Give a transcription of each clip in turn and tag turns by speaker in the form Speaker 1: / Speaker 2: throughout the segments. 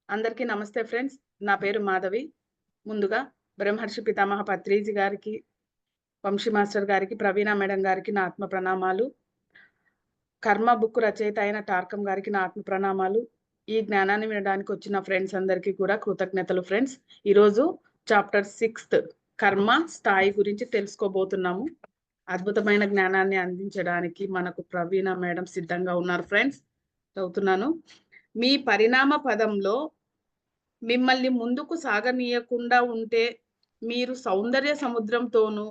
Speaker 1: అందరికీ నమస్తే ఫ్రెండ్స్. నా పేరు మాధవి. ముందుగా బ్రహ్మర్షి పితామహ పత్రిజీ గారికి, వంశీ మాస్టర్ గారికి, ప్రవీణ మేడం గారికి నా ఆత్మ ప్రణామాలు. కర్మ బుక్ రచయిత అయిన టార్కం గారికి నా ఆత్మ ప్రణామాలు. ఈ జ్ఞానాన్ని వినడానికి వచ్చిన ఫ్రెండ్స్ అందరికీ కూడా కృతజ్ఞతలు ఫ్రెండ్స్. ఈరోజు చాప్టర్ 6 కర్మ స్థాయి గురించి తెలుసుకోబోతున్నాము. అద్భుతమైన జ్ఞానాన్ని అందించడానికి మనకు ప్రవీణ మేడం సిద్ధంగా ఉన్నారు ఫ్రెండ్స్. చదువుతున్నాను. మీ పరిణామ పదంలో మిమ్మల్ని ముందుకు సాగనీయకుండా ఉంటే మీరు సౌందర్య సముద్రంతోనూ,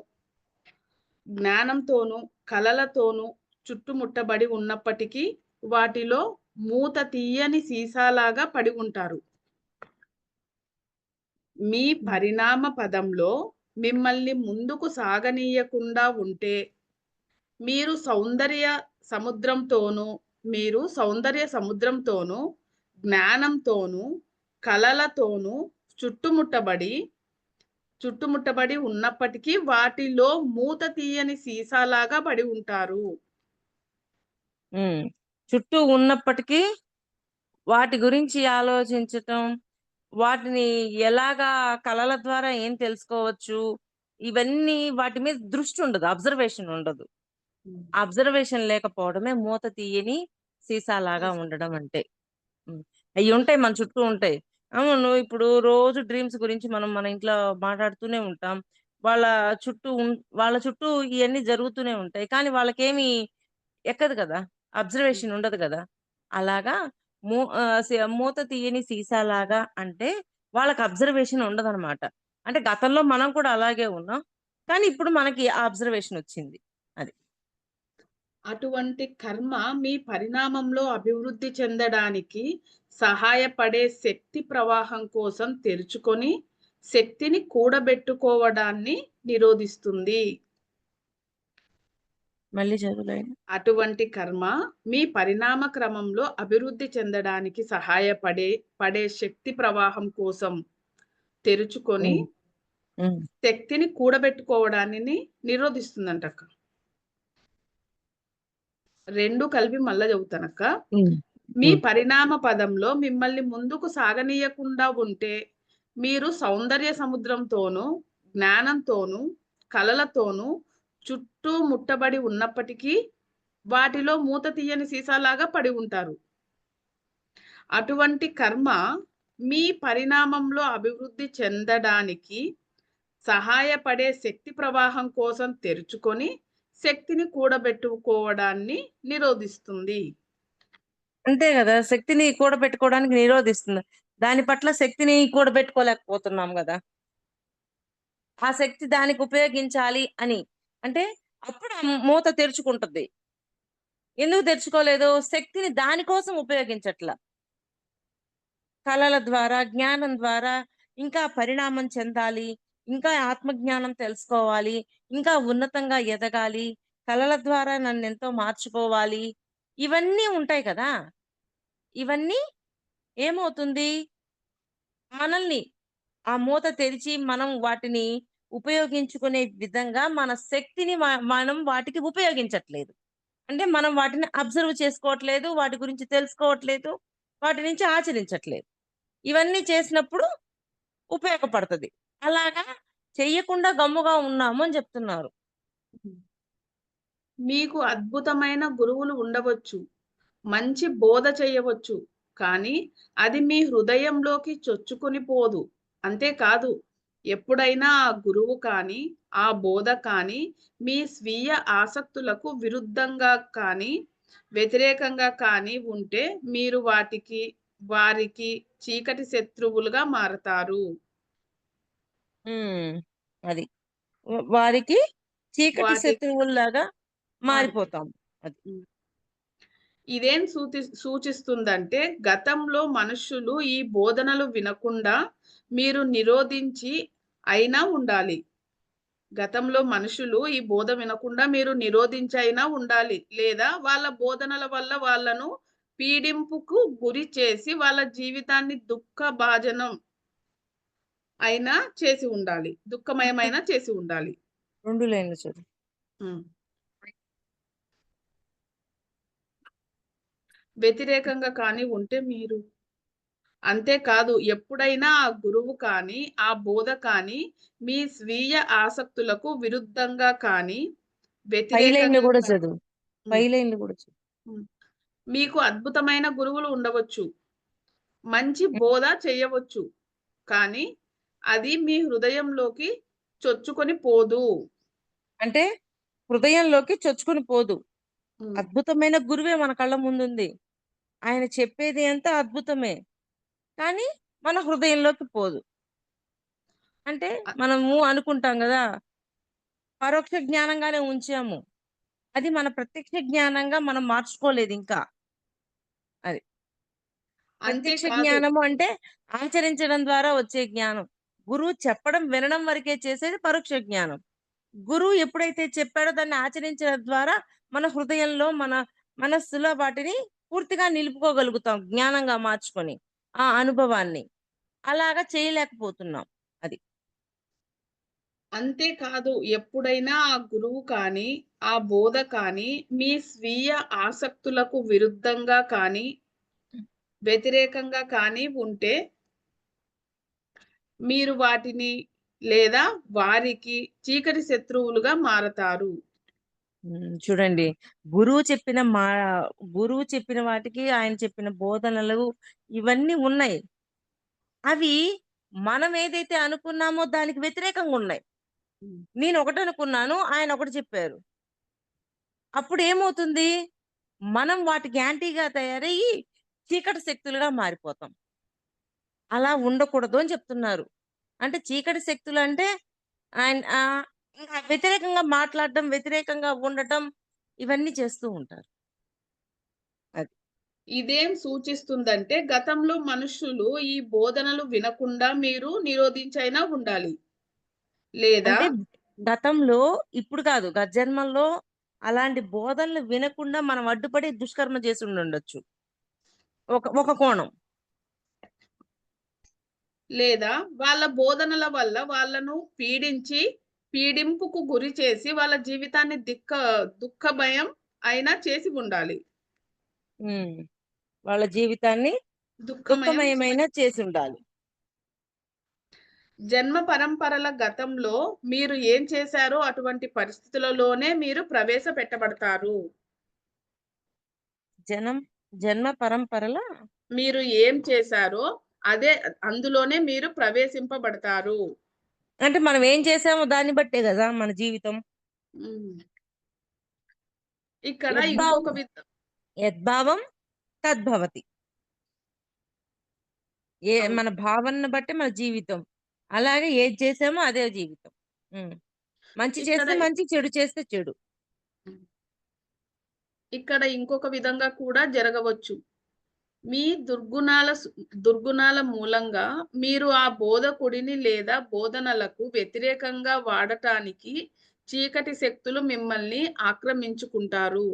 Speaker 1: జ్ఞానంతోనూ, కలలతోనూ చుట్టుముట్టబడి ఉన్నప్పటికీ వాటిలో మూత తీయని సీసాలాగా పడి ఉంటారు. మీ పరిణామ పదంలో మిమ్మల్ని ముందుకు సాగనీయకుండా ఉంటే మీరు సౌందర్య సముద్రంతోనూ, జ్ఞానంతోనూ, కలలతోనూ చుట్టుముట్టబడి ఉన్నప్పటికీ వాటిలో మూత తీయని సీసాలాగా పడి ఉంటారు.
Speaker 2: చుట్టూ ఉన్నప్పటికీ వాటి గురించి ఆలోచించటం, వాటిని ఎలాగా కళల ద్వారా ఏం తెలుసుకోవచ్చు, ఇవన్నీ వాటి మీద దృష్టి ఉండదు, అబ్జర్వేషన్ ఉండదు. అబ్జర్వేషన్ లేకపోవడమే మూత తీయని సీసాలాగా ఉండడం అంటే. అవి ఉంటాయి, మన చుట్టూ ఉంటాయి. అవును, ఇప్పుడు రోజు డ్రీమ్స్ గురించి మనం మన ఇంట్లో మాట్లాడుతూనే ఉంటాం. వాళ్ళ వాళ్ళ చుట్టూ ఇవన్నీ జరుగుతూనే ఉంటాయి, కానీ వాళ్ళకేమి ఎక్కదు కదా, అబ్జర్వేషన్ ఉండదు కదా. అలాగా మూత తీయని సీసాలాగా అంటే వాళ్ళకి అబ్జర్వేషన్ ఉండదన్నమాట. అంటే గతంలో మనం కూడా అలాగే ఉన్నాం, కానీ ఇప్పుడు మనకి ఆ అబ్జర్వేషన్ వచ్చింది. అది
Speaker 1: అటువంటి కర్మ మీ పరిణామంలో అభివృద్ధి చెందడానికి సహాయపడే శక్తి ప్రవాహం కోసం తెరుచుకొని శక్తిని కూడబెట్టుకోవడాన్ని నిరోధిస్తుంది.
Speaker 2: మళ్ళీ చదువులే.
Speaker 1: అటువంటి కర్మ మీ పరిణామ క్రమంలో అభివృద్ధి చెందడానికి పడే శక్తి ప్రవాహం కోసం తెరుచుకొని శక్తిని కూడబెట్టుకోవడాన్ని నిరోధిస్తుందంటక్క. రెండు కలిపి మళ్ళా చెబుతానక్క. మీ పరిణామ పదంలో మిమ్మల్ని ముందుకు సాగనీయకుండా ఉంటే మీరు సౌందర్య సముద్రంతోనూ, జ్ఞానంతోనూ, కలలతోనూ చుట్టూ ముట్టబడి ఉన్నప్పటికీ వాటిలో మూత తీయని సీసాలాగా పడి ఉంటారు. అటువంటి కర్మ మీ పరిణామంలో అభివృద్ధి చెందడానికి సహాయపడే శక్తి ప్రవాహం కోసం తెరుచుకొని శక్తిని కూడబెట్టుకోవడాన్ని నిరోధిస్తుంది.
Speaker 2: అంతే కదా, శక్తిని కూడబెట్టుకోవడానికి నిరోధిస్తుంది. దాని పట్ల శక్తిని కూడబెట్టుకోలేకపోతున్నాం కదా. ఆ శక్తి దానికి ఉపయోగించాలి అని అంటే అప్పుడు ఆ మూత తెరుచుకుంటుంది. ఎందుకు తెరుచుకోలేదు? శక్తిని దానికోసం ఉపయోగించట్ల. కళల ద్వారా, జ్ఞానం ద్వారా ఇంకా పరిణామం చెందాలి, ఇంకా ఆత్మజ్ఞానం తెలుసుకోవాలి, ఇంకా ఉన్నతంగా ఎదగాలి, కళల ద్వారా నన్ను ఎంతో మార్చుకోవాలి, ఇవన్నీ ఉంటాయి కదా. ఇవన్నీ ఏమవుతుంది, మనల్ని ఆ మూత తెరిచి మనం వాటిని ఉపయోగించుకునే విధంగా మన శక్తిని మనం వాటికి ఉపయోగించట్లేదు. అంటే మనం వాటిని అబ్జర్వ్ చేసుకోవట్లేదు, వాటి గురించి తెలుసుకోవట్లేదు, వాటి నుంచి ఆచరించట్లేదు. ఇవన్నీ చేసినప్పుడు ఉపయోగపడుతుంది. అలాగా చెయ్యకుండా గమ్ముగా ఉన్నాము అని చెప్తున్నారు.
Speaker 1: మీకు అద్భుతమైన గురువులు ఉండవచ్చు, మంచి బోధ చేయవచ్చు, కానీ అది మీ హృదయంలోకి చొచ్చుకొని పోదు. అంతేకాదు, ఎప్పుడైనా ఆ గురువు కానీ, ఆ బోధ కానీ మీ స్వీయ ఆసక్తులకు విరుద్ధంగా కానీ, వ్యతిరేకంగా కానీ ఉంటే మీరు వారికి చీకటి శత్రువులుగా మారతారు.
Speaker 2: అది వారికి చీకటి శత్రువుల్లాగా మారిపోతాం. అది
Speaker 1: ఇదేం సూచిస్తుందంటే గతంలో మనుషులు ఈ బోధనలు వినకుండా మీరు నిరోధించి అయినా ఉండాలి. గతంలో మనుషులు ఈ బోధ వినకుండా మీరు నిరోధించి అయినా ఉండాలి, లేదా వాళ్ళ బోధనల వల్ల వాళ్ళను పీడింపుకు గురి చేసి వాళ్ళ జీవితాన్ని దుఃఖభాజనం అయినా చేసి ఉండాలి, దుఃఖమయమైనా చేసి ఉండాలి.
Speaker 2: 2 లైన్లు చదువు.
Speaker 1: వ్యతిరేకంగా కానీ ఉంటే మీరు అంతేకాదు ఎప్పుడైనా ఆ గురువు కానీ, ఆ బోధ కానీ మీ స్వీయ ఆసక్తులకు విరుద్ధంగా కానీ,
Speaker 2: పై లైన్‌లు
Speaker 1: వ్యతిరేకంగా
Speaker 2: గూడా
Speaker 1: కానీ
Speaker 2: చదువు. పై
Speaker 1: హ్మ్.
Speaker 2: లైన్‌లు గూడా చదువు.
Speaker 1: హ్మ్. మీకు అద్భుతమైన గురువులు ఉండవచ్చు. మంచి
Speaker 2: హ్మ్.
Speaker 1: బోధ చేయవచ్చు. కానీ అది మీ హృదయంలోకి చొచ్చుకొని పోదు.
Speaker 2: అంటే హృదయంలోకి చొచ్చుకొని పోదు.
Speaker 1: హ్మ్.
Speaker 2: అద్భుతమైన గురువే మన కళ్ళ ముందుంది. ఆయన చెప్పేది అంతా అద్భుతమే. కానీ మన హృదయంలోకి పోదు. అంటే
Speaker 1: అ
Speaker 2: మనము అనుకుంటాం గదా! పరోక్ష జ్ఞానంగానే ఉంచాము. అది మన ప్రత్యక్ష జ్ఞానంగా మనం మార్చుకోలేదింకా. అది. ప్రత్యక్ష
Speaker 1: అంతేకాదు
Speaker 2: జ్ఞానము అంటే ఆచరించడం ద్వారా వచ్చే జ్ఞానం. గురువు చెప్పడం, వినడం వరకే చేసేది పరోక్ష జ్ఞానం. గురువు ఎప్పుడైతే చెప్పాడో దాన్ని ఆచరించడం ద్వారా మన హృదయంలో, మన మనస్సులో వాటిని పూర్తిగా నిలుపుకోగలుగుతాం జ్ఞానంగా మార్చుకొని. ఆ అనుభవాన్ని. అలాగా చేయలేకపోతున్నాం. అది.
Speaker 1: అంతేకాదు ఎప్పుడైనా ఆ గురువు కానీ, ఆ బోధ కానీ, మీ స్వీయ ఆసక్తులకు విరుద్ధంగా కానీ, వ్యతిరేకంగా కానీ ఉంటే, మీరు వాటిని లేదా వారికి చీకటి శత్రువులుగా మారతారు.
Speaker 2: చూడండి. గురువు చెప్పిన మా గురువు చెప్పిన వాటికి, ఆయన చెప్పిన బోధనలు ఇవన్నీ ఉన్నాయి. అవి మనం ఏదైతే అనుకున్నామో దానికి వ్యతిరేకంగున్నాయి.
Speaker 1: హ్మ్.
Speaker 2: నేనొకటనుకున్నాను. ఆయనొకటి చెప్పారు. అప్పుడేమవుతుంది? మనం వాటికి యాంటీగా తయారయ్యి చీకటి శక్తులుగా మారిపోతాం. అలా ఉండకూడదు అని చెప్తున్నారు. అంటే చీకటి శక్తులంటే ఇంకా వ్యతిరేకంగా మాట్లాడడం, వ్యతిరేకంగా ఉండటం ఇవన్నీ చేస్తూ ఉంటారు. అది.
Speaker 1: ఇదేం సూచిస్తుందంటే, గతంలో మనుషులు ఈ బోధనలు వినకుండా మీరు నిరోధించైనా ఉండాలి. లేదా
Speaker 2: అంటే గతంలో ఇప్పుడు కాదు. గత జన్మల్లో అలాంటి బోధనలు వినకుండా మనం అడ్డుపడి దుష్కర్మ చేసుండుండొచ్చు. ఒక కోణం.
Speaker 1: లేదా వాళ్ళ బోధనల వల్ల వాళ్ళను పీడించి, పీడింపుకు గురి చేసి వాళ్ళ జీవితాన్ని దుఃఖమయం అయినా చేసి ఉండాలి.
Speaker 2: హ్మ్. వాళ్ళ జీవితాన్ని
Speaker 1: దుఃఖమయం
Speaker 2: దుఃఖమయమైన చేసుండాలి.
Speaker 1: జన్మ పరంపరల గతంలో మీరు ఏం చేశారో అటువంటి పరిస్థితులలోనే మీరు ప్రవేశపెట్టబడతారు.
Speaker 2: జనం జన్మ పరంపరల
Speaker 1: మీరు ఏం చేశారో అదే అందులోనే మీరు ప్రవేశింపబడతారు.
Speaker 2: అంటే మనం ఏం చేసామో దాన్ని బట్టే గదా! మన జీవితం.
Speaker 1: హ్మ్. ఇక్కడ
Speaker 2: యద్భావం
Speaker 1: ఇంకొక
Speaker 2: యద్భావం తద్భవతి.
Speaker 1: అవును.
Speaker 2: మన భావనను బట్టి మన జీవితం. అలాగే ఏది చేసామో అదే జీవితం. హ్మ్. మంచి
Speaker 1: ఇక్కడ
Speaker 2: చేస్తే మంచి, చెడు చేస్తే చెడు.
Speaker 1: ఇక్కడ ఇంకొక విధంగా కూడా జరగవచ్చు. మీ దుర్గుణాల మూలంగా మీరు ఆ బోధకుడిని లేదా బోధనలకు వ్యతిరేకంగా వాడటానికి చీకటి శక్తులు మిమ్మల్ని ఆక్రమించుకుంటారు.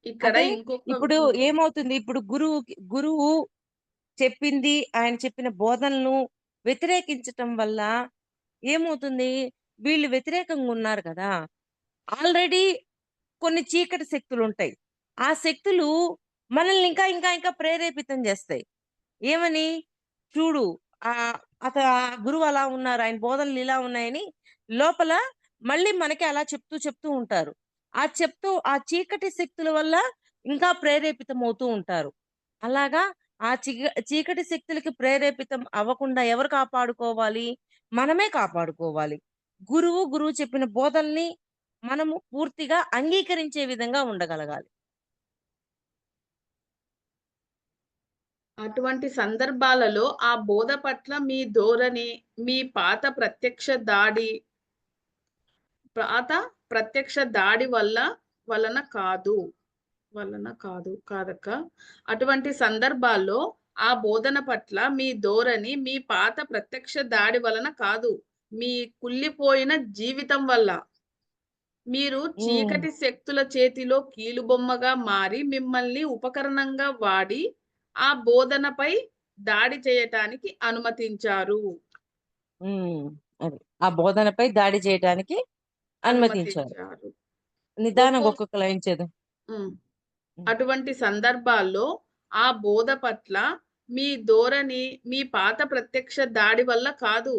Speaker 1: ఇక్కడ
Speaker 2: అంటే
Speaker 1: ఇంకొక
Speaker 2: ఇప్పుడు
Speaker 1: హ్మ్.
Speaker 2: ఏమవుతుంది? ఇప్పుడు గురువు చెప్పింది, ఆయన చెప్పిన బోధనలను వ్యతిరేకించటం వల్ల ఏమవుతుంది? వీళ్ళు వ్యతిరేకంగా ఉన్నారు కదా! ఆల్రెడీ కొన్ని చీకటి శక్తులుంటాయి. ఆ శక్తులు మనల్ని ఇంకా ప్రేరేపితం జేస్తాయి. ఏమని? చూడు ఆహ్, ఆ గురువు అలా ఉన్నారు. ఆయన బోధనలు ఇలా ఉన్నాయని లోపల మళ్ళీ మనకి అలా చెప్తూ ఉంటారు. ఆ చీకటి శక్తుల వల్ల ఇంకా ప్రేరేపితమవుతూ ఉంటారు. అలాగా ఆ చీకటి శక్తులకి ప్రేరేపితం అవ్వకుండా ఎవరు కాపాడుకోవాలి? మనమే కాపాడుకోవాలి. గురువు చెప్పిన బోధనల్ని మనము పూర్తిగా అంగీకరించే విధంగా ఉండగలగాలి.
Speaker 1: అటువంటి సందర్భాలలో ఆ బోధ పట్ల మీ ధోరణి, మీ పాత ప్రత్యక్ష దాడి వలన కాదు. కాదక్క. అటువంటి సందర్భాల్లో ఆ బోధన పట్ల మీ ధోరణి, మీ పాత ప్రత్యక్ష దాడి వలన కాదు. మీ కుళ్ళిపోయిన జీవితం వల్ల. మీరు
Speaker 2: హ్మ్.
Speaker 1: చీకటి శక్తుల చేతిలో కీలుబొమ్మగా మారి, మిమ్మల్ని ఉపకరణంగా వాడి, ఆ బోధనపై దాడి చేయటానికి అనుమతించారు.
Speaker 2: హ్మ్. అది. ఆ బోధనపై దాడి చేయటానికి అనుమతించారు.
Speaker 1: అనుమతించారు.
Speaker 2: నిదానంగా
Speaker 1: ఒక్కో
Speaker 2: ఒక్కొక్క లైన్ చదువు.
Speaker 1: హ్మ్.
Speaker 2: హ్మ్.
Speaker 1: అటువంటి సందర్భాల్లో ఆ బోధ పట్ల మీ ధోరణి, మీ పాత ప్రత్యక్ష దాడి వల్ల కాదు.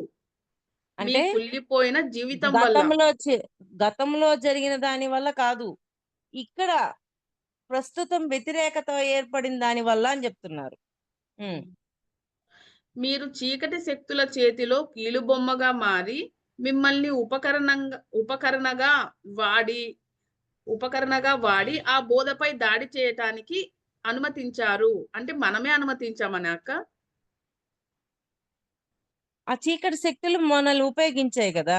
Speaker 1: మీ
Speaker 2: అంటే
Speaker 1: కుళ్ళిపోయిన జీవితం వల్ల.
Speaker 2: గతంలో గతంలో జరిగిన దాని వల్ల కాదు. ఇక్కడ ప్రస్తుతం వ్యతిరేకత ఏర్పడిన దాని వల్ల అని చెప్తున్నారు. హ్మ్.
Speaker 1: మీరు చీకటి శక్తుల చేతిలో కీలుబొమ్మగా మారి, మిమ్మల్ని ఉపకరణగా వాడి ఆ బోధపై దాడి చేయటానికి అనుమతించారు. అంటే మనమే అనుమతించామనా అక్క?
Speaker 2: ఆ చీకటి శక్తులు మనల్ని ఉపయోగించాయి గదా!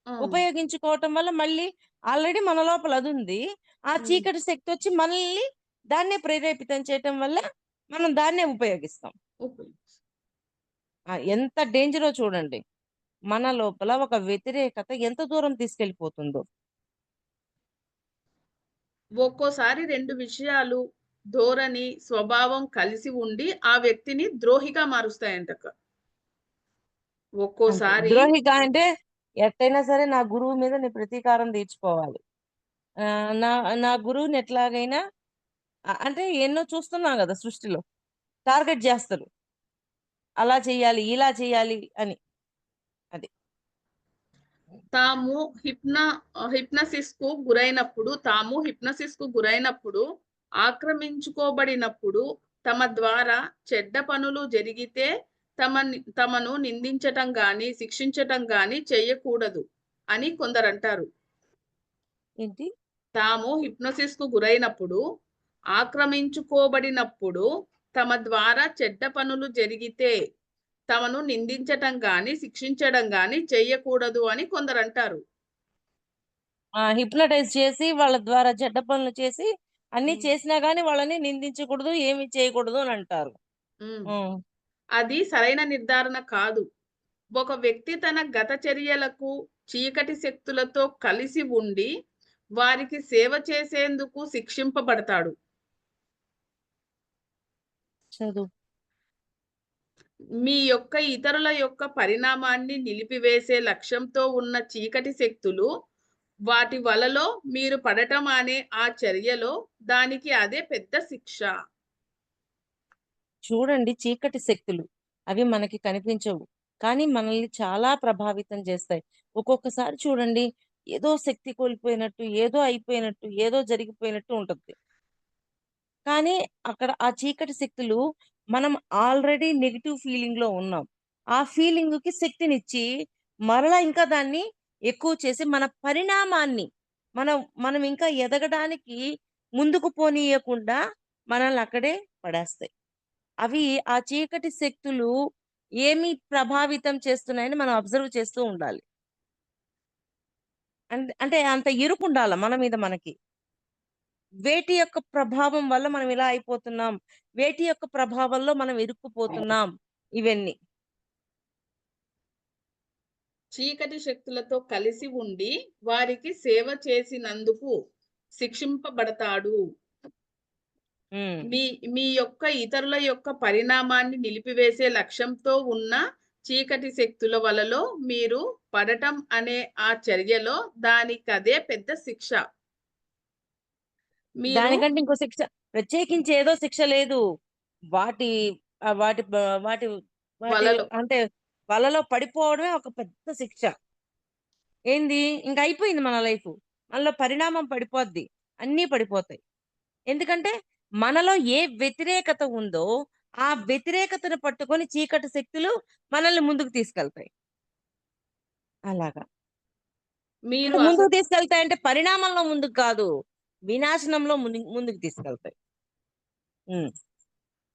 Speaker 1: హ్మ్.
Speaker 2: ఉపయోగించుకోవటం వల్ల మళ్ళీ ఆల్రెడీ మన లోపల అదుంది. ఆ
Speaker 1: హ్మ్.
Speaker 2: చీకటి శక్తొచ్చి మనల్ని దాన్నే ప్రేరేపితం చేయటం వల్ల మనం దాన్నే ఉపయోగిస్తాం. ఎంత డేంజరో చూడండి. మన లోపల ఒక వ్యతిరేకత ఎంత దూరం తీసుకెళ్ళిపోతుందో.
Speaker 1: ఒక్కోసారి 2 విషయాలు, ధోరణి, స్వభావం కలిసి ఉండి ఆ వ్యక్తిని ద్రోహిగా మారుస్తాయంటక్క.
Speaker 2: అంతే.
Speaker 1: ఒక్కోసారి
Speaker 2: ద్రోహిగా అంటే ఎట్టైనా సరే నా గురువు మీద నేను ప్రతీకారం తీర్చుకోవాలి. నా నా గురువుని ఎట్లాగైనా అంటే ఎన్నో చూస్తున్నాం గదా! సృష్టిలో. టార్గెట్ జేస్తరు. అలా చేయాలి, ఇలా చేయాలి అని. అది.
Speaker 1: తాము హిప్నసిస్‌కు గురైనప్పుడు, ఆక్రమించుకోబడినప్పుడు, తమ ద్వారా చెడ్డ పనులు జరిగితే తమను నిందించటం గాని, శిక్షించటం గాని చెయ్యకూడదు అని కొందరంటారు.
Speaker 2: ఏంటి?
Speaker 1: తాము హిప్నోసిస్‌కు గురైనప్పుడు, ఆక్రమించుకోబడినప్పుడు, తమ ద్వారా చెడ్డ పనులు జరిగితే తమను నిందించటం గాని, శిక్షించడం గాని చెయ్యకూడదు అని కొందరంటారు.
Speaker 2: హిప్నటైజ్ చేసి వాళ్ళ ద్వారా చెడ్డ పనులు చేసి అన్నీ
Speaker 1: హ్మ్.
Speaker 2: చేసినా గాని వాళ్ళని నిందించకూడదు, ఏమి చేయకూడదు అని అంటారు.
Speaker 1: హ్మ్.
Speaker 2: హ్మ్.
Speaker 1: అది సరైన నిర్ధారణ కాదు. ఒక వ్యక్తి తన గత చర్యలకు చీకటి శక్తులతో కలిసి ఉండి, వారికి సేవ చేసేందుకు శిక్షింపబడతాడు.
Speaker 2: చదువు.
Speaker 1: మీ యొక్క ఇతరుల యొక్క పరిణామాన్ని నిలిపివేసే లక్ష్యంతో ఉన్న చీకటి శక్తులు, వాటి వలలో మీరు పడటం అనే ఆ చర్యలో దానికి అదే పెద్ద శిక్ష.
Speaker 2: చూడండి చీకటి శక్తులు. అవి మనకి కనిపించవు. కానీ మనల్ని చాలా ప్రభావితం చేస్తాయి. ఒక్కొక్కసారి చూడండి ఏదో శక్తి కోల్పోయినట్టు, ఏదో అయిపోయినట్టు, ఏదో జరిగిపోయినట్టు ఉంటది. కానీ అక్కడ ఆ చీకటి శక్తులు మనం ఆల్రెడీ నెగెటివ్ ఫీలింగ్‌లో ఉన్నాం. ఆ ఫీలింగ్‌కి శక్తినిచ్చి మరలా ఇంకా దాన్ని ఎక్కువ చేసి మన పరిణామాన్ని మనం మనం ఇంకా ఎదగడానికి ముందుకు పోనీయకుండా మనల్ని అక్కడే పడేస్తాయి. అవి ఆ చీకటి శక్తులు ఏమి ప్రభావితం చేస్తున్నాయని మనం అబ్జర్వ్ చేస్తూ ఉండాలి. అంటే అంత ఇరుకుండాల మన మీద మనకి. వేటి యొక్క ప్రభావం వల్ల మనం ఇలా అయిపోతున్నాం. వేటి యొక్క ప్రభావంలో మనం ఇరుక్కుపోతున్నాం. ఇవన్నీ.
Speaker 1: చీకటి శక్తులతో కలిసి ఉండి, వారికి సేవ చేసినందుకు శిక్షింపబడతాడు.
Speaker 2: హ్మ్.
Speaker 1: మీ మీ యొక్క ఇతరుల యొక్క పరిణామాన్ని నిలిపివేసే లక్ష్యంతో ఉన్న చీకటి శక్తుల వలలో మీరు పడటం అనే ఆ చర్యలో దానికదే పెద్ద శిక్ష. మీరు
Speaker 2: దానికంటే ఇంకో శిక్ష ప్రత్యేకించి ఏదో శిక్ష లేదు. వాటి వాటి వాటి వాటి
Speaker 1: వలలో
Speaker 2: అంటే వలలో పడిపోవడమే ఒక పెద్ద శిక్ష. ఏంది ఇంక అయిపోయింది మన లైఫు. మనలో పరిణామం పడిపోద్ది. అన్నీ పడిపోతాయి. ఎందుకంటే మనలో ఏ వ్యతిరేకత ఉందో, ఆ వ్యతిరేకతను పట్టుకొని చీకటి శక్తులు మనల్ని ముందుకు తీసుకెళ్తాయి. అలాగా.
Speaker 1: మీరు
Speaker 2: అంటే ముందుకు తీసుకెళ్తాయంటే పరిణామంలో ముందుకు కాదు. వినాశనంలో ముందుకు తీసుకెళ్తాయి. హ్మ్.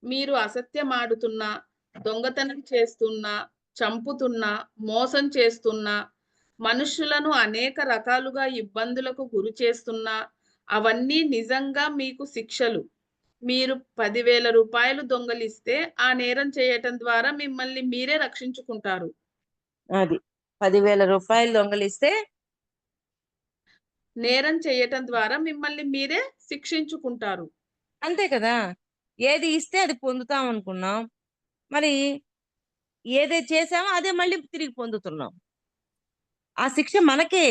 Speaker 1: మీరు అసత్యమాడుతున్నా, దొంగతనం చేస్తున్నా, చంపుతున్నా, మోసం చేస్తున్నా, మనుషులను అనేక రకాలుగా ఇబ్బందులకు గురి చేస్తున్నా, అవన్నీ నిజంగా మీకు శిక్షలు. మీరు రూ. 10,000 దొంగిలిస్తే, ఆ నేరం చేయటం ద్వారా మిమ్మల్ని మీరే రక్షించుకుంటారు.
Speaker 2: అది. రూ. 10,000 దొంగలిస్తే
Speaker 1: నేరం చేయటం ద్వారా మిమ్మల్ని మీరే శిక్షించుకుంటారు.
Speaker 2: అంతే కదా! ఏది ఇస్తే అది పొందుతాం అనుకున్నాం. మరి ఏదైతే చేసామో అదే మళ్ళీ తిరిగి పొందుతున్నాం. ఆ శిక్ష మనకే.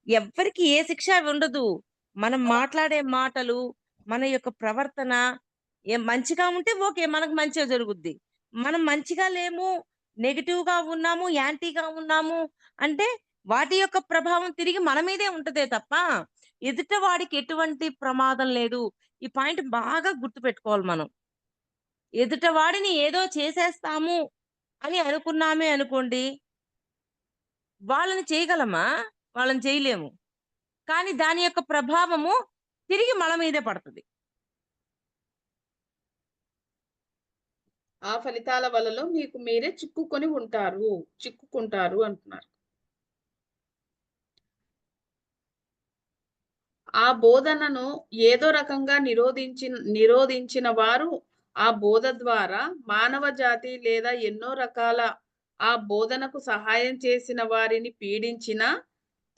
Speaker 2: ఎవ్వరికీ ఏ శిక్ష ఉండదు. మనం మాట్లాడే మాటలు, మన యొక్క ప్రవర్తన ఏం మంచిగా ఉంటే ఓకే. మనకు మంచే జరుగుద్ది. మనం మంచిగా లేము, నెగెటివ్‌గా ఉన్నాము, యాంటీగా ఉన్నాము అంటే వాటి యొక్క ప్రభావం తిరిగి మన మీదే ఉంటదే తప్ప, ఎదుట వాడికి ఎటువంటి ప్రమాదం లేదు. ఈ పాయింట్ బాగా గుర్తుపెట్టుకోవాలి మనం. ఎదుట వాడిని ఏదో చేసేస్తాము అని అనుకున్నామే అనుకోండి, వాళ్ళని చేయగలమా? వాళ్ళని చేయలేము. కానీ దాని యొక్క ప్రభావము తిరిగి మన మీదే పడతది.
Speaker 1: ఆ ఫలితాల వలలో మీకు మీరే చిక్కుకుంటారు అంటున్నారు. ఆ బోధనను ఏదో రకంగా నిరోధించిన వారు ఆ బోధ ద్వారా మానవ జాతి లేదా ఎన్నో రకాల ఆ బోధనకు సహాయం చేసిన వారిని పీడించిన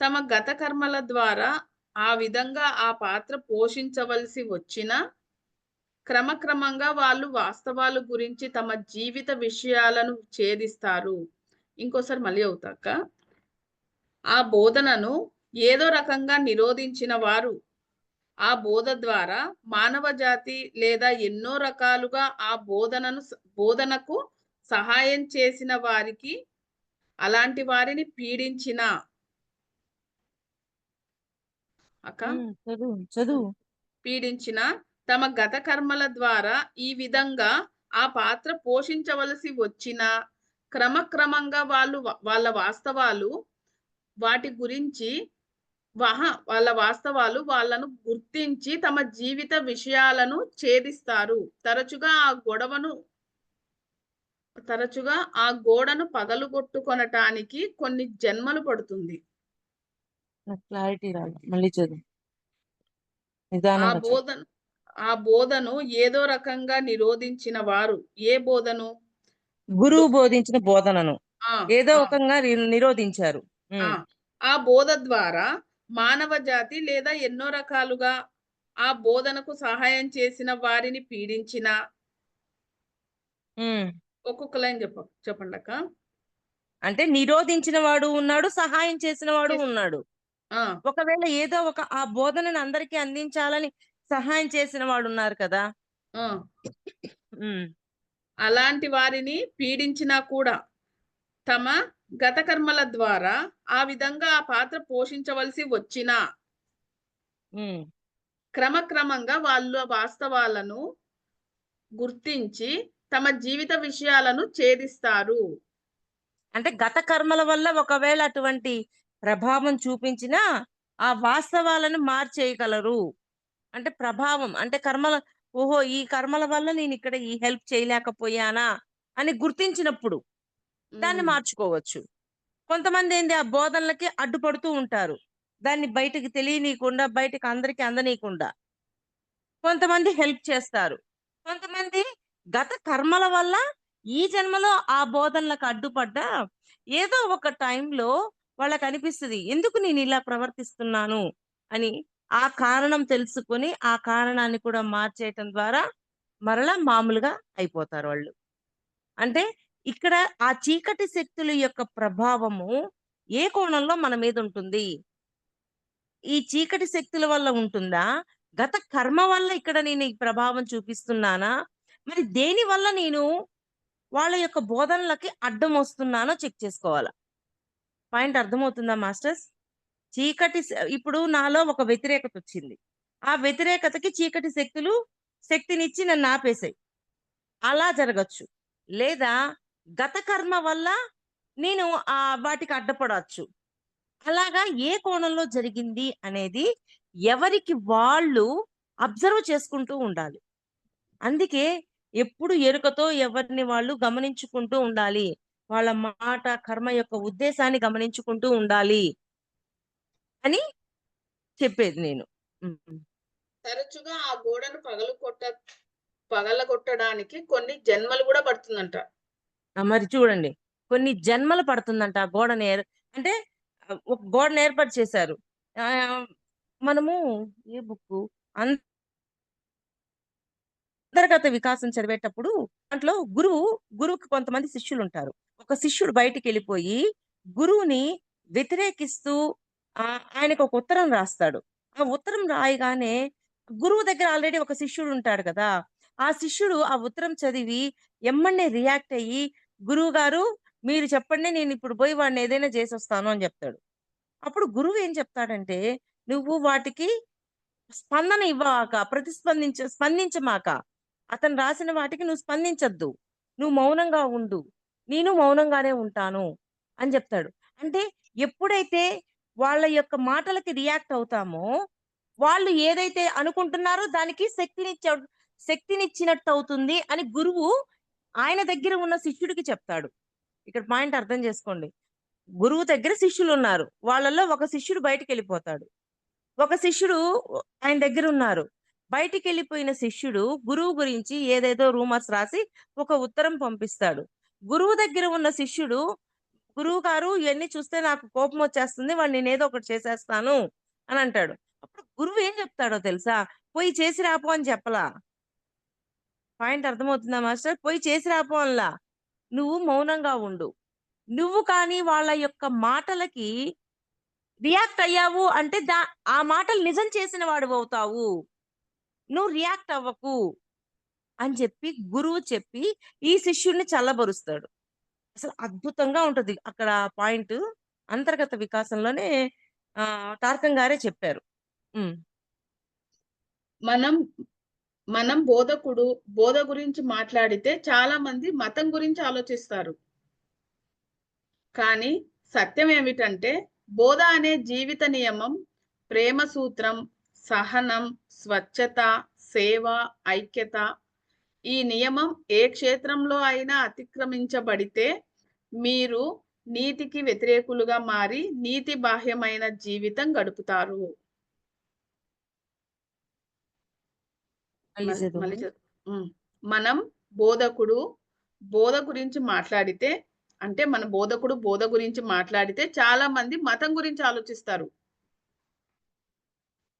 Speaker 1: తమ గత కర్మల ద్వారా ఆ విధంగా ఆ పాత్ర పోషించవలసి వచ్చినా క్రమక్రమంగా వాళ్ళు వాస్తవాలు గురించి తమ జీవిత విషయాలను ఛేదిస్తారు. ఇంకోసారి మళ్ళీ అవుతాక. ఆ బోధనను ఏదో రకంగా నిరోధించిన వారు ఆ బోధ ద్వారా మానవ జాతి లేదా ఎన్నో రకాలుగా ఆ బోధనకు సహాయం చేసిన వారికి అలాంటి వారిని పీడించిన అక్క
Speaker 2: చదువు. చదువు.
Speaker 1: పీడించిన తమ గత కర్మల ద్వారా ఈ విధంగా ఆ పాత్ర పోషించవలసి వచ్చిన క్రమక్రమంగా వాళ్ళ వాస్తవాలు వాటి గురించి వాళ్ళ వాస్తవాలు వాళ్ళను గుర్తించి తమ జీవిత విషయాలను ఛేదిస్తారు. తరచుగా ఆ గోడను పగలుగొట్టుకొనటానికి కొన్ని జన్మలు పడుతుంది.
Speaker 2: నాకు క్లారిటీ రాలేదు. మళ్ళీ చదువు.
Speaker 1: ఆ
Speaker 2: నిదానంగా చదువు.
Speaker 1: బోధన ఆ బోధను ఏదో రకంగా నిరోధించిన వారు ఏ బోధను? దో
Speaker 2: గురువు బోధించిన బోధనను
Speaker 1: ఆ!
Speaker 2: ఏదో
Speaker 1: ఆ!
Speaker 2: ఒకంగా నిరోధించారు.
Speaker 1: ఆ!
Speaker 2: హ్మ్.
Speaker 1: ఆ బోధ ద్వారా మానవ జాతి లేదా ఎన్నో రకాలుగా ఆ బోధనకు సహాయం చేసిన వారిని పీడించిన
Speaker 2: హ్మ్.
Speaker 1: ఒక్కొక్క లైన్ చెప్పండక్క.
Speaker 2: అంటే నిరోధించిన వాడు ఉన్నాడు, సహాయం చేసిన వాడు
Speaker 1: చేస్
Speaker 2: ఉన్నాడు.
Speaker 1: ఆ!
Speaker 2: ఒకవేళ ఏదో ఒక ఆ బోధనను అందరికీ అందించాలని సహాయం చేసిన వాడున్నారు కదా!
Speaker 1: ఆ!
Speaker 2: హ్మ్.
Speaker 1: అలాంటి వారిని పీడించినా కూడా తమ గత కర్మల ద్వారా ఆ విధంగా ఆ పాత్ర పోషించవలసి వచ్చినా
Speaker 2: హ్మ్.
Speaker 1: క్రమక్రమంగా వాళ్ళు వాస్తవాలను గుర్తించి తమ జీవిత విషయాలను ఛేదిస్తారు.
Speaker 2: అంటే గత కర్మల వల్ల ఒకవేళ అటువంటి ప్రభావం చూపించినా, ఆ వాస్తవాలను మార్చేయగలరు. అంటే ప్రభావం అంటే ఓహో! ఈ కర్మల వల్ల నేనిక్కడ ఈ హెల్ప్ చేయలేకపోయానా అని గుర్తించినప్పుడు దాన్ని
Speaker 1: హ్మ్.
Speaker 2: మార్చుకోవచ్చు. కొంతమందేంది ఆ బోధనలకి అడ్డుపడుతూ ఉంటారు. దాన్ని బయటకి తెలియనీయకుండా, బయటకి అందరికి అందనీయకుండా. కొంతమంది హెల్ప్ చేస్తారు. కొంతమంది గత కర్మల వల్ల ఈ జన్మలో ఆ బోధనలకు అడ్డుపడ్డా, ఏదో ఒక టైంలో వాళ్ళకనిపిస్తది. ఎందుకు నేనిలా ప్రవర్తిస్తున్నాను అని. ఆ కారణం తెలుసుకొని, ఆ కారణాన్ని కూడా మార్చేయటం ద్వారా మరలా మామూలుగా అయిపోతారు వాళ్ళు. అంటే ఇక్కడ ఆ చీకటి శక్తుల యొక్క ప్రభావము ఏ కోణంలో మన మీదుంటుంది? ఈ చీకటి శక్తుల వల్ల ఉంటుందా? గత కర్మ వల్ల ఇక్కడ నేను ఈ ప్రభావం చూపిస్తున్నానా? మరి దేని వల్ల నేను వాళ్ళ యొక్క బోధనలకి అడ్డమొస్తున్నానో చెక్ చేసుకోవాల. పాయింట్ అర్థమవుతుందా మాస్టర్స్? ఇప్పుడు నాలో ఒక వ్యతిరేకతొచ్చింది. ఆ వ్యతిరేకతకి చీకటి శక్తులు శక్తినిచ్చి నన్నాపేసాయి. అలా జరగొచ్చు. లేదా గత కర్మ వల్ల నేను వాటికి అడ్డపడొచ్చు. అలాగా ఏ కోణంలో జరిగింది అనేది ఎవరికి వాళ్ళు అబ్జర్వ్ చేసుకుంటూ ఉండాలి. అందుకే ఎప్పుడు ఎరుకతో ఎవరిని వాళ్ళు గమనించుకుంటూ ఉండాలి. వాళ్ళ మాట, కర్మ యొక్క ఉద్దేశాన్ని గమనించుకుంటూ ఉండాలి అని చెప్పేది నేను. హ్మ్.
Speaker 1: తరచుగా ఆ గోడను పగలగొట్టడానికి కొన్ని జన్మలు గూడా పడుతుందంట.
Speaker 2: మరి చూడండి. కొన్ని జన్మలు పడుతుందంట ఆ అంటే ఒక గోడను ఏర్పాటు చేశారు. ఆహ్, మనము ఏ బుక్కు అంతర్గత వికాసం చదివేటప్పుడు దాంట్లో గురువుకి కొంతమంది శిష్యులుంటారు. ఒక శిష్యుడు బయటికెళ్ళిపోయి గురువుని వ్యతిరేకిస్తూ ఆయనకొక ఉత్తరం రాస్తాడు. ఆ ఉత్తరం రాయగానే గురువు దగ్గర ఆల్రెడీ ఒక శిష్యుడుంటాడు కదా! ఆ శిష్యుడు ఆ ఉత్తరం చదివి ఎమ్మన్నే రియాక్ట్ అయ్యి, గురువుగారు మీరు చెప్పండి, నేను ఇప్పుడు పోయి వాడిని ఏదైనా చేసొస్తాను అని చెప్తాడు. అప్పుడు గురువు ఏం చెప్తాడంటే, నువ్వు వాటికి స్పందన ఇవ్వమాక, స్పందించమాక. అతను రాసిన వాటికి నువ్వు స్పందించొద్దు. నువ్వు మౌనంగా ఉండు. నేను మౌనంగానే ఉంటాను అని చెప్తాడు. అంటే ఎప్పుడైతే వాళ్ళ యొక్క మాటలకి రియాక్ట్ అవుతామో, వాళ్ళు ఏదైతే అనుకుంటున్నారో దానికి శక్తినిచ్చినట్టవుతుంది అని గురువు ఆయన దగ్గర ఉన్న శిష్యుడికి చెప్తాడు. ఇక్కడ పాయింట్ అర్థం చేసుకోండి. గురువు దగ్గర శిష్యులున్నారు. వాళ్ళలో ఒక శిష్యుడు బయటికెళ్ళిపోతాడు. ఒక శిష్యుడు ఆయన దగ్గరున్నారు. బయటికెళ్ళిపోయిన శిష్యుడు గురువు గురించి ఏదేదో రూమర్స్ రాసి ఒక ఉత్తరం పంపిస్తాడు. గురువు దగ్గర ఉన్న శిష్యుడు, గురువుగారు ఇయన్నీ చూస్తే నాకు కోపమొచ్చేస్తుంది. వాడిని నేనేదో ఒకటి చేసేస్తాను అని అంటాడు. అప్పుడు గురువు ఏం చెప్తాడో తెలుసా? "పోయి చేసి రాపో" అని చెప్పలా. పాయింట్ అర్థమవుతుందా మాస్టర్? "పోయి చేసి రాపో" అనలా. "నువ్వు మౌనంగా ఉండు. నువ్వు కానీ వాళ్ళ యొక్క మాటలకి రియాక్ట్ అయ్యావు అంటే ఆ మాటలు నిజం చేసిన వాడివవుతావు. నువ్వు రియాక్ట్ అవ్వకు" అని చెప్పి గురువు చెప్పి ఈ శిష్యుడిని చల్లబరుస్తాడు. అసలు అద్భుతంగా ఉంటది. అక్కడ పాయింటు అంతర్గత వికాసంలోనే టార్కం గారే చెప్పారు. హ్మ్.
Speaker 1: మనం మనం బోధ గురించి మాట్లాడితే చాలా మంది మతం గురించి ఆలోచిస్తారు. కానీ సత్యం ఏమిటంటే బోధ అనే జీవిత నియమం, ప్రేమ సూత్రం, సహనం, స్వచ్ఛత, సేవ, ఐక్యత. ఈ నియమం ఏ క్షేత్రంలో అయినా అతిక్రమించబడితే మీరు నీతికి వ్యతిరేకులుగా మారి నీతి బాహ్యమైన జీవితం గడుపుతారు.
Speaker 2: మళ్ళీ
Speaker 1: మళ్ళీ
Speaker 2: చదవండి.
Speaker 1: మనం బోధకుడు బోధ గురించి మాట్లాడితే అంటే మన బోధకుడు బోధ గురించి మాట్లాడితే చాలా మంది మతం గురించి ఆలోచిస్తారు.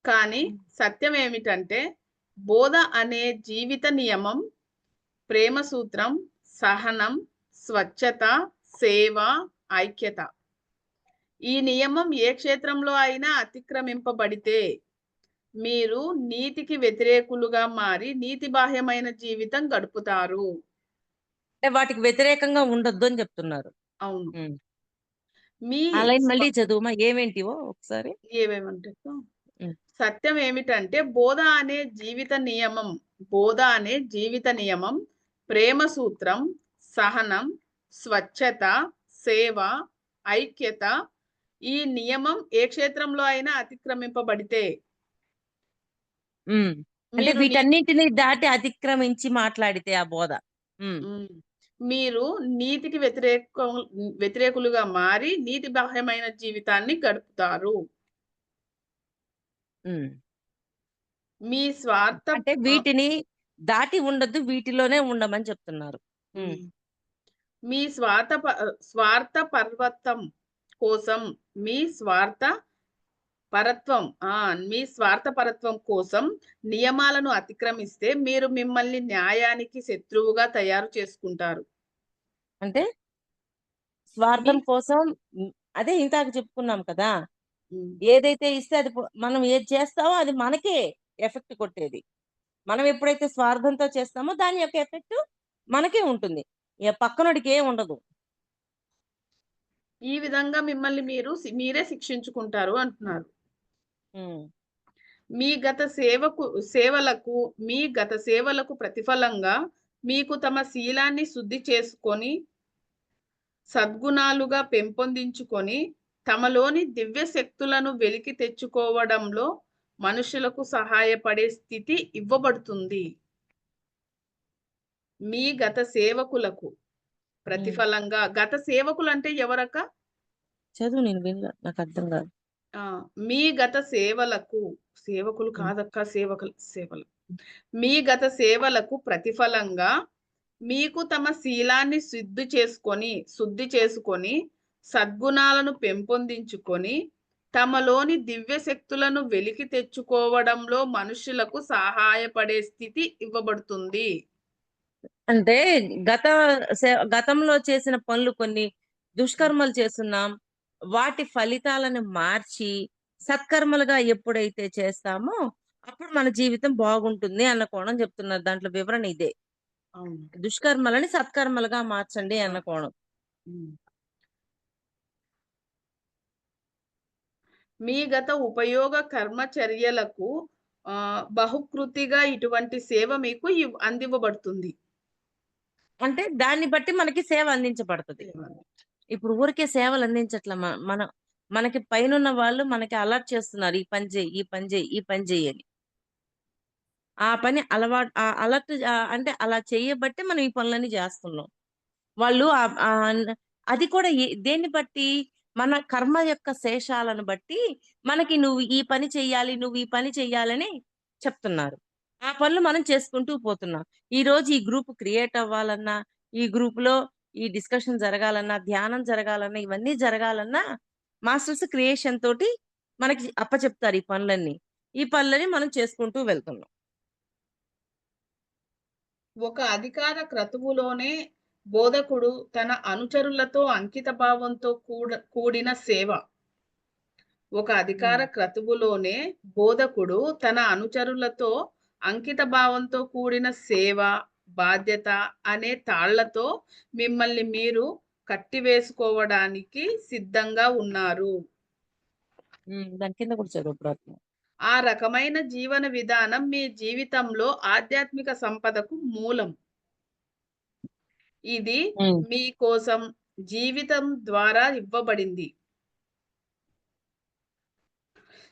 Speaker 1: కానీ
Speaker 2: హ్మ్.
Speaker 1: సత్యం ఏమిటంటే బోధ అనే జీవిత నియమం, ప్రేమ సూత్రం, సహనం, స్వచ్ఛత, సేవ, ఐక్యత. ఈ నియమం ఏ క్షేత్రంలో అయినా అతిక్రమింపబడితే మీరు నీతికి వ్యతిరేకులుగా మారి నీతి బాహ్యమైన జీవితం గడుపుతారు.
Speaker 2: అంటే వాటికి వ్యతిరేకంగా ఉండొద్దు అని చెప్తున్నారు.
Speaker 1: అవును.
Speaker 2: హ్మ్.
Speaker 1: మీ
Speaker 2: ఆ లైన్
Speaker 1: స్వ
Speaker 2: మళ్ళీ చదువుమా? ఏమేంటివో ఒకసారి?
Speaker 1: ఏవేమంటే
Speaker 2: హ్మ్.
Speaker 1: సత్యం ఏమిటంటే బోధ అనే జీవిత నియమం, ప్రేమ సూత్రం, సహనం, స్వచ్ఛత, సేవ, ఐక్యత. ఈ నియమం ఏ క్షేత్రంలో అయినా అతిక్రమింపబడితే
Speaker 2: హ్మ్. అంటే
Speaker 1: మీరు నీ
Speaker 2: వీటన్నిటిని దాటి అతిక్రమించి మాట్లాడితే ఆ బోధ. హ్మ్.
Speaker 1: హ్మ్. మీరు నీతికి వ్యతిరేకులుగా మారి నీతి బాహ్యమైన జీవితాన్ని గడుపుతారు.
Speaker 2: హ్మ్.
Speaker 1: మీ స్వార్థ
Speaker 2: అంటే
Speaker 1: ఆహ్,
Speaker 2: వీటిని దాటి ఉండొద్దు. వీటిలోనే ఉండమని చెప్తున్నారు. హ్మ్.
Speaker 1: హ్మ్. మీ స్వార్థ పర్వతం కోసం మీ స్వార్థ పరత్వం మీ స్వార్థపరత్వం కోసం నియమాలను అతిక్రమిస్తే మీరు మిమ్మల్ని న్యాయానికి శత్రువుగా తయారు చేసుకుంటారు.
Speaker 2: అంటే
Speaker 1: మీ
Speaker 2: స్వార్థం కోసం అదే ఇందాక చెప్పుకున్నాం కదా!
Speaker 1: హ్మ్.
Speaker 2: ఏదైతే ఇస్తే అది మనం ఏది చేస్తామో అది మనకే ఎఫెక్ట్ కొట్టేది. మనం ఎప్పుడైతే స్వార్థంతో చేస్తామో దాని యొక్క ఎఫెక్ట్ మనకే ఉంటుంది. పక్కనోడికి ఏం ఉండదు.
Speaker 1: ఈ విధంగా మిమ్మల్ని మీరే శిక్షించుకుంటారు అంటున్నారు.
Speaker 2: హ్మ్.
Speaker 1: మీ గత సేవకు సేవలకు మీ గత సేవలకు ప్రతిఫలంగా మీకు తమ శీలాన్ని శుద్ధి చేసుకొని, సద్గుణాలుగా పెంపొందించుకొని, తమలోని దివ్య శక్తులను వెలికి తెచ్చుకోవడంలో మనుషులకు సహాయపడే స్థితి ఇవ్వబడుతుంది. మీ గత సేవకులకు
Speaker 2: హ్మ్.
Speaker 1: ప్రతిఫలంగా గత సేవకులంటే ఎవరక్క?
Speaker 2: చదువు నేను వినల. నాకర్థం కాదు.
Speaker 1: ఆ! మీ గత సేవలకు సేవకులు
Speaker 2: హ్మ్.
Speaker 1: కాదక్క సేవలు. మీ గత సేవలకు ప్రతిఫలంగా మీకు తమ శీలాన్ని శుద్ధి చేసుకొని, సద్గుణాలను పెంపొందించుకొని, తమలోని దివ్య శక్తులను వెలికి తెచ్చుకోవడంలో మనుషులకు సహాయపడే స్థితి ఇవ్వబడుతుంది.
Speaker 2: అంటే గత గతంలో చేసిన పనులు కొన్ని దుష్కర్మలు చేస్తున్నాం. వాటి ఫలితాలను మార్చి సత్కర్మలుగా ఎప్పుడైతే చేస్తామో అప్పుడు మన జీవితం బాగుంటుంది అన్న కోణం చెప్తున్నారు. దాంట్లో వివరణ ఇదే.
Speaker 1: అవును.
Speaker 2: దుష్కర్మలని సత్కర్మలుగా మార్చండి
Speaker 1: ఆ!
Speaker 2: అన్న కోణం.
Speaker 1: హ్మ్. మీ గత ఉపయోగ కర్మ చర్యలకు బహుకృతిగా ఇటువంటి సేవ మీకు అందివ్వబడుతుంది.
Speaker 2: అంటే దాన్ని బట్టి మనకి సేవ అందించబడతది.
Speaker 1: సేవ.
Speaker 2: ఇప్పుడు ఊరికే సేవలు అందించట్ల మనకి పైనున్న వాళ్ళు మనకి అలర్ట్ చేస్తున్నారు. ఈ పని చెయ్యి, ఈ పని చెయ్యి, ఈ పని చెయ్యి అని. ఆ పని అలర్ట్ అంటే అలా చేయబట్టే మనం ఈ పనులన్నీ జేస్తున్నాం. వాళ్ళు అది కూడా దేన్ని బట్టి? మన కర్మ యొక్క శేషాలను బట్టి మనకి నువ్వు ఈ పని చెయ్యాలి, నువ్వు ఈ పని చెయ్యాలని చెప్తున్నారు. ఆ పనులు మనం చేసుకుంటూ పోతున్నాం. ఈరోజు ఈ గ్రూప్ క్రియేట్ అవ్వాలన్నా, ఈ గ్రూప్‌లో ఈ డిస్కషన్ జరగాలన్నా, ధ్యానం జరగాలన్నా, ఇవన్నీ జరగాలన్నా మాస్టర్స్ క్రియేషన్ తోటి మనకి అప్పచెప్తారు ఈ పనులన్నీ. ఈ పనులని మనం చేసుకుంటూ వెళ్తున్నాం.
Speaker 1: ఒక అధికార క్రతువులోనే బోధకుడు తన అనుచరులతో అంకితభావంతో కూడిన సేవ. ఒక అధికార
Speaker 2: హ్మ్.
Speaker 1: క్రతువులోనే బోధకుడు తన అనుచరులతో అంకితభావంతో కూడిన సేవ, బాధ్యత అనే తాళ్లతో మిమ్మల్ని మీరు కట్టివేసుకోవడానికి సిద్ధంగా ఉన్నారు.
Speaker 2: దాని కింద కూడా చదువు ప్రయత్నం.
Speaker 1: ఆ రకమైన జీవన విధానం మీ జీవితంలో ఆధ్యాత్మిక సంపదకు మూలం. ఇది
Speaker 2: హ్మ్.
Speaker 1: మీ కోసం జీవితం ద్వారా ఇవ్వబడింది.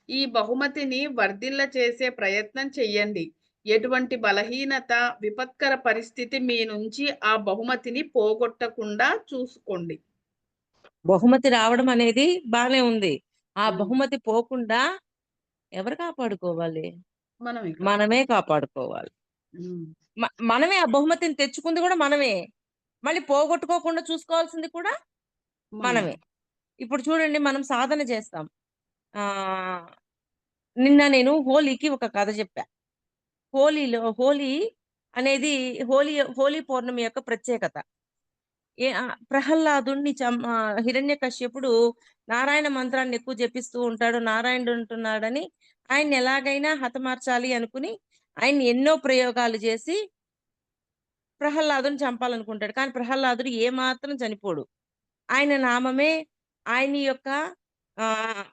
Speaker 1: ఈ బహుమతిని వర్ధిల్ల చేసే ప్రయత్నం చెయ్యండి. ఎటువంటి బలహీనత, విపత్కర పరిస్థితి మీ నుంచి ఆ బహుమతిని పోగొట్టకుండా చూసుకోండి.
Speaker 2: బహుమతి రావడం అనేది బానే ఉంది. ఆ
Speaker 1: హ్మ్.
Speaker 2: బహుమతి పోకుండా ఎవరు కాపాడుకోవాలి?
Speaker 1: మనమే
Speaker 2: మనమే కాపాడుకోవాలి.
Speaker 1: హ్మ్.
Speaker 2: మనమే ఆ బహుమతిని తెచ్చుకుంది గూడా మనమే. మళ్ళీ పోగొట్టుకోకుండా చూసుకోవాల్సింది కూడా
Speaker 1: మనం.
Speaker 2: మనమే. ఇప్పుడు చూడండి మనం సాధన చేస్తాం. ఆహ్, నిన్న నేను హోలీకి ఒక కథ చెప్పా. హోలీ అనేది హోలీ పౌర్ణమి యొక్క ప్రత్యేకత. ప్రహ్లాదుడిని హిరణ్యకశ్యపుడు నారాయణ మంత్రాన్ని ఎక్కువ జపిస్తూ ఉంటాడు. నారాయణుడు ఉంటున్నాడని ఆయన్ని ఎలాగైనా హతమార్చాలి అనుకుని ఆయన్ని ఎన్నో ప్రయోగాలు చేసి ప్రహ్లాదుని చంపాలనుకుంటాడు. కానీ ప్రహ్లాదుడు ఏమాత్రం చనిపోడు. ఆయన నామమే ఆయన యొక్క ఆహ్,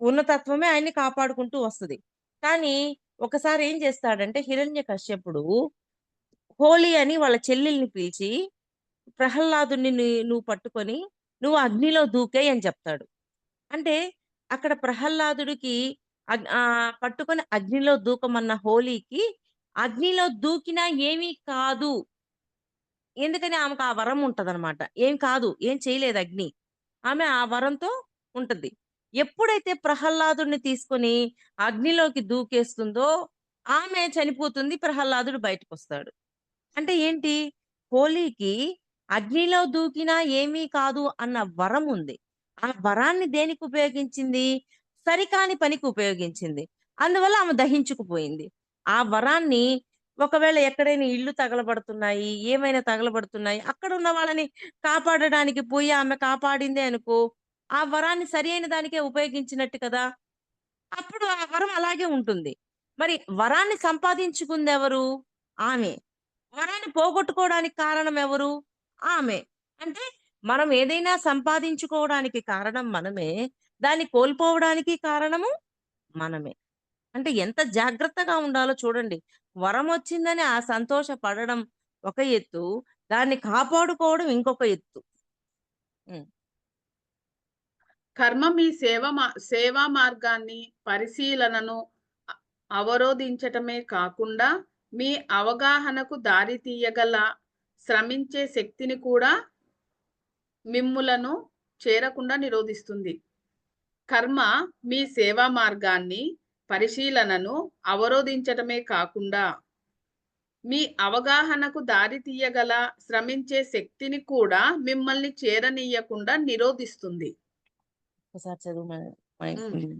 Speaker 2: ఉన్నతత్వమే ఆయన్ని కాపాడుకుంటూ వస్తది. కానీ ఒకసారి ఏం చేస్తాడంటే హిరణ్యకశ్యపుడు హోలీ అని వాళ్ళ చెల్లెల్ని పిలిచి ప్రహ్లాదుడిని నువ్వు పట్టుకొని నువ్వు అగ్నిలో దూకేయి అని చెప్తాడు. అంటే అక్కడ ప్రహ్లాదుడికి పట్టుకొని అగ్నిలో దూకమన్న హోలీకి అగ్నిలో దూకినా ఏమీ కాదు. ఎందుకని ఆమెకు ఆ వరం ఉంటదనమాట. ఏం కాదు, ఏం చేయలేదు అగ్ని. ఆమె ఆ వరంతో ఉంటది. ఎప్పుడైతే ప్రహ్లాదుడిని తీసుకొని అగ్నిలోకి దూకేస్తుందో ఆమె చనిపోతుంది. ప్రహ్లాదుడు బయటకొస్తాడు. అంటే ఏంటి? హోలీకి అగ్నిలో దూకినా ఏమీ కాదు అన్న వరం ఉంది. ఆ వరాన్ని దేనికి ఉపయోగించింది? సరికాని పనికి ఉపయోగించింది. అందువల్ల ఆమె దహించుకుపోయింది. ఆ వరాన్ని ఒకవేళ ఎక్కడైనా ఇళ్ళు తగలబడుతున్నాయి, ఏమైనా తగలబడుతున్నాయి, అక్కడున్న వాళ్ళని కాపాడడానికి పోయి ఆమె కాపాడిందే అనుకో, ఆ వరాన్ని సరి అయిన దానికే ఉపయోగించినట్టు కదా! అప్పుడు ఆ వరం అలాగే ఉంటుంది. మరి వరాన్ని సంపాదించుకుందెవరు? ఆమె. వరాన్ని పోగొట్టుకోవడానికి కారణం ఎవరు? ఆమె. అంటే మనం ఏదైనా సంపాదించుకోవడానికి కారణం మనమే. దాన్ని కోల్పోవడానికి కారణము మనమే. అంటే ఎంత జాగ్రత్తగా ఉండాలో చూడండి. వరమొచ్చిందని ఆ సంతోషపడడం ఒక ఎత్తు. దాన్ని కాపాడుకోవడం ఇంకొక ఎత్తు. హ్మ్.
Speaker 1: కర్మ మీ సేవా మార్గాన్ని, పరిశీలనను అ అవరోధించటమే కాకుండా, మీ అవగాహనకు దారి తీయగల శ్రమించే శక్తిని కూడా మిమ్ములను చేరకుండా నిరోధిస్తుంది. కర్మ మీ సేవా మార్గాన్ని, పరిశీలనను అవరోధించటమే కాకుండా, మీ అవగాహనకు దారి తీయగల శ్రమించే శక్తిని కూడా మిమ్మల్ని చేరనీయకుండా నిరోధిస్తుంది.
Speaker 2: ఒకసారి చదువు
Speaker 1: హ్మ్.
Speaker 2: హ్మ్.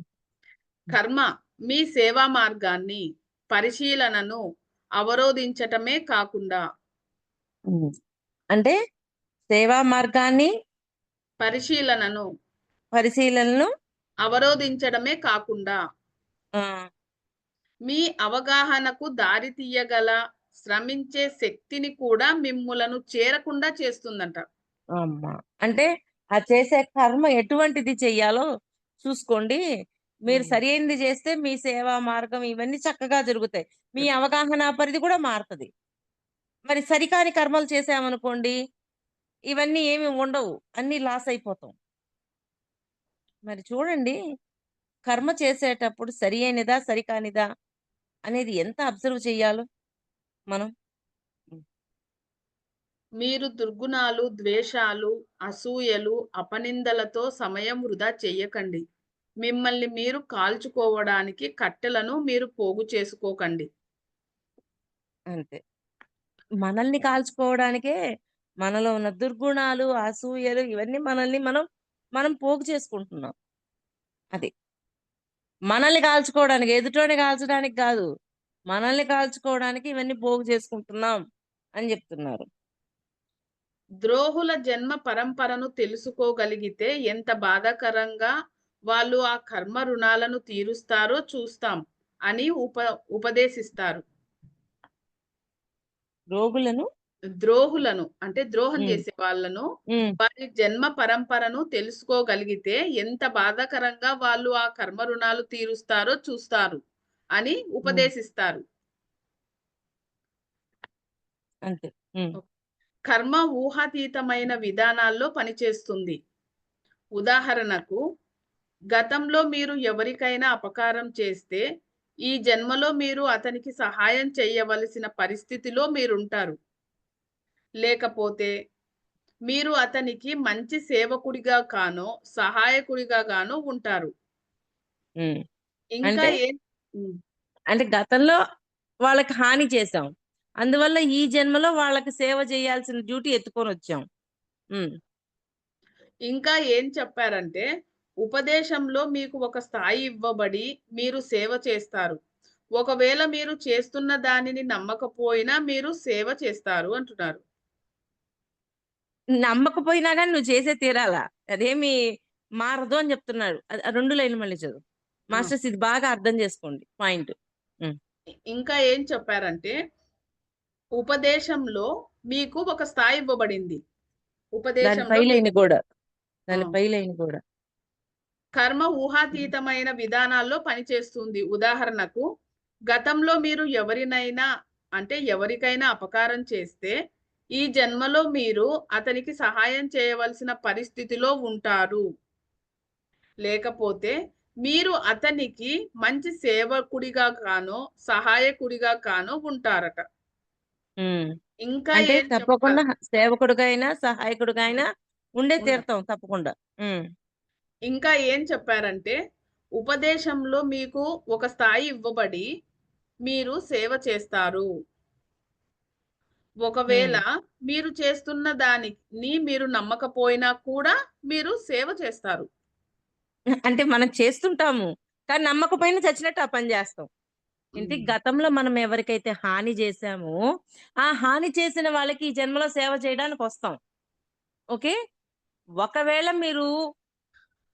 Speaker 1: కర్మ మీ సేవా మార్గాన్ని, పరిశీలనను అవరోధించటమే కాకుండా
Speaker 2: హ్మ్. అంటే సేవా మార్గాన్ని,
Speaker 1: పరిశీలనను
Speaker 2: పరిశీలనను
Speaker 1: అవరోధించడమే కాకుండా
Speaker 2: ఆ!
Speaker 1: మీ అవగాహనకు దారి తీయగల శ్రమించే శక్తిని కూడా మిమ్ములను చేరకుండా చేస్తుందంట.
Speaker 2: అమ్మా! అంటే ఆ చేసే కర్మ ఎటువంటిది చెయ్యాలో చూసుకోండి. మీరు
Speaker 1: హ్మ్.
Speaker 2: సరైనది చేస్తే మీ సేవా మార్గం ఇవన్నీ చక్కగా జరుగుతాయి. మీ అవగాహన పరిధి కూడా మారతది. మరి సరికాని కర్మలు చేశామనుకోండి, ఇవన్నీ ఏమి ఉండవు. అన్నీ లాస్ అయిపోతాం. మరి చూడండి, కర్మ చేసేటప్పుడు సరి అయినదా? సరికానిదా? అనేది ఎంత అబ్జర్వ్ చేయాలో మనం. హ్మ్.
Speaker 1: మీరు దుర్గుణాలు, ద్వేషాలు, అసూయలు, అపనిందలతో సమయం వృధా చెయ్యకండి. మిమ్మల్ని మీరు కాల్చుకోవడానికి కట్టెలను మీరు పోగు చేసుకోకండి.
Speaker 2: అంతే. మనల్ని కాల్చుకోవడానికే మనలో ఉన్న దుర్గుణాలు, అసూయలు ఇవన్నీ మనల్ని మనం పోగు చేసుకుంటున్నాం. అది. మనల్ని కాల్చుకోవడానికి, ఎదుటోడిని కాల్చడానికి కాదు. మనల్ని కాల్చుకోవడానికి ఇవన్నీ పోగు చేసుకుంటున్నాం అని జెప్తున్నారు.
Speaker 1: ద్రోహుల జన్మ పరంపరను తెలుసుకోగలిగితే ఎంత బాధాకరంగా వాళ్ళు ఆ కర్మ రుణాలను తీరుస్తారో చూస్తాం అని ఉపదేశిస్తారు.
Speaker 2: రోగులను
Speaker 1: ద్రోహులను అంటే ద్రోహం
Speaker 2: హ్మ్.
Speaker 1: చేసే వాళ్ళను
Speaker 2: హ్మ్.
Speaker 1: వారి జన్మ పరంపరను తెలుసుకోగలిగితే ఎంత బాధాకరంగా వాళ్ళు ఆ కర్మ రుణాలు తీరుస్తారో చూస్తారు అని
Speaker 2: హ్మ్.
Speaker 1: ఉపదేశిస్తారు.
Speaker 2: అంతే. హ్మ్.
Speaker 1: కర్మ ఊహాతీతమైన విధానాల్లో పనిచేస్తుంది. ఉదాహరణకు, గతంలో మీరు ఎవరికైనా అపకారం చేస్తే, ఈ జన్మలో మీరు అతనికి సహాయం చేయవలసిన పరిస్థితిలో మీరుంటారు. లేకపోతే మీరు అతనికి మంచి సేవకుడిగా గానో, సహాయకుడిగా గానో ఉంటారు.
Speaker 2: హ్మ్.
Speaker 1: ఇంకా
Speaker 2: అంటే,
Speaker 1: ఏం హ్మ్.
Speaker 2: అంటే గతంలో వాళ్ళకి హాని చేశాం. అందువల్ల ఈ జన్మలో వాళ్ళకి సేవ చేయాల్సిన డ్యూటీ ఎత్తుకొనొచ్చాం. హ్మ్.
Speaker 1: ఇంకా ఏం చెప్పారంటే, ఉపదేశంలో మీకు ఒక స్థాయి ఇవ్వబడి, మీరు సేవ చేస్తారు. ఒకవేళ మీరు చేస్తున్న దానిని నమ్మకపోయినా మీరు సేవ చేస్తారు అంటున్నారు.
Speaker 2: నమ్మకపోయినా గాని నువ్వు చేసే తీరాలా. అదేమి మారదు అని జెప్తున్నాడు. అది ఆ 2 లైన్‌లు మళ్ళీ చదువు.
Speaker 1: ఆ!
Speaker 2: మాస్టర్స్ ఇది బాగా అర్థం జేసుకోండి పాయింట్. హ్మ్.
Speaker 1: ఇంకా ఏం చెప్పారంటే, ఉపదేశంలో మీకు ఒక స్థాయి ఇవ్వబడింది.
Speaker 2: దాని పై
Speaker 1: ఉపదేశంలో
Speaker 2: లైన్
Speaker 1: మీకు
Speaker 2: గూడా.
Speaker 1: ఆ!
Speaker 2: దాని పై లైన్ గూడా.
Speaker 1: కర్మ
Speaker 2: హ్మ్.
Speaker 1: ఊహాతీతమైన విధానాల్లో పనిచేస్తుంది. ఉదాహరణకు, గతంలో మీరు ఎవరినైనా అంటే ఎవరికైనా అపకారం చేస్తే, ఈ జన్మలో మీరు అతనికి సహాయం చేయవలసిన పరిస్థితిలో ఉంటారు. లేకపోతే మీరు అతనికి మంచి సేవకుడిగా గానో, సహాయకుడిగా గానో ఉంటారట.
Speaker 2: హ్మ్.
Speaker 1: ఇంకా
Speaker 2: అంటే
Speaker 1: ఏం
Speaker 2: తప్పకుండా
Speaker 1: చెప్పారు?
Speaker 2: సేవకుడికైనా, సహాయకుడికైనా ఉండే
Speaker 1: ఉండ
Speaker 2: తీరుతాం తప్పకుండా. హ్మ్.
Speaker 1: ఇంకా ఏం చెప్పారంటే, ఉపదేశంలో మీకు ఒక స్థాయి ఇవ్వబడి, మీరు సేవ చేస్తారు. ఒకవేళ
Speaker 2: హ్మ్.
Speaker 1: మీరు చేస్తున్న దానిని మీరు నమ్మకపోయినా కూడా మీరు సేవ చేస్తారు.
Speaker 2: అంటే మనం చేస్తుంటాము. కానీ నమ్మకపోయినా చచ్చినట్టు ఆ పని జేస్తాం. ఏంటి
Speaker 1: హ్మ్.
Speaker 2: గతంలో మనం ఎవరికైతే హాని జేశామో, ఆ హాని చేసిన వాళ్ళకి ఈ జన్మలో సేవ చేయడానికొస్తాం. ఓకే. ఒకవేళ మీరు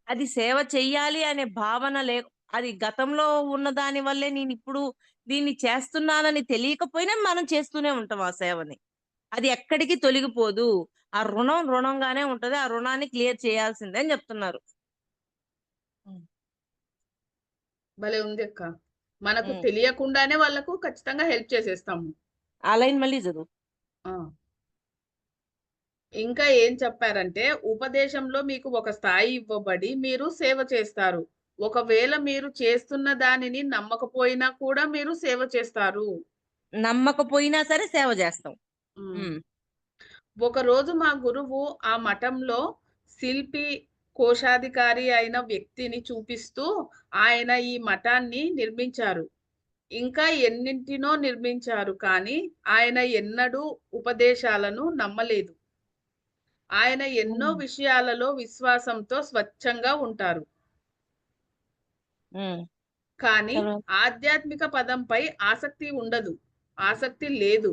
Speaker 2: అది సేవ చెయ్యాలి అనే భావన అది గతంలో ఉన్న దాని వల్లే నేనిప్పుడు దీన్ని చేస్తున్నానని తెలియకపోయినా మనం చేస్తూనే ఉంటాం ఆ సేవని. అది ఎక్కడికి తొలగిపోదు. ఆ రుణం రుణంగానే ఉంటది. ఆ రుణాన్ని క్లియర్ చేయాల్సిందే అని జెప్తున్నారు. హ్మ్.
Speaker 1: భలే ఉంది అక్క. మనకు
Speaker 2: హ్మ్.
Speaker 1: తెలియకుండానే వాళ్ళకు ఖచ్చితంగా హెల్ప్ చేసేస్తాము.
Speaker 2: ఆ లైన్ మళ్ళీ చదువు.
Speaker 1: ఆ! ఇంకా ఏం చెప్పారంటే, ఉపదేశంలో మీకు ఒక స్థాయి ఇవ్వబడి, మీరు సేవ చేస్తారు. ఒకవేళ మీరు చేస్తున్న దానిని నమ్మకపోయినా కూడా మీరు సేవ చేస్తారు.
Speaker 2: నమ్మకపోయినా సరే సేవ జేస్తాం.
Speaker 1: హ్మ్.
Speaker 2: హ్మ్.
Speaker 1: ఒకరోజు మా గురువు ఆ మఠంలో శిల్పి, కోశాధికారి అయిన వ్యక్తిని చూపిస్తూ, ఆయన ఈ మఠాన్ని నిర్మించారు. ఇంకా ఎన్నింటినో నిర్మించారు కానీ, ఆయన ఎన్నడూ ఉపదేశాలను నమ్మలేదు. ఆయన ఎన్నో
Speaker 2: హ్మ్.
Speaker 1: విషయాలలో విశ్వాసంతో స్వచ్ఛంగా ఉంటారు.
Speaker 2: హ్మ్.
Speaker 1: కానీ
Speaker 2: తర్వాత
Speaker 1: ఆధ్యాత్మిక పదంపై ఆసక్తి ఉండదు. ఆసక్తి లేదు.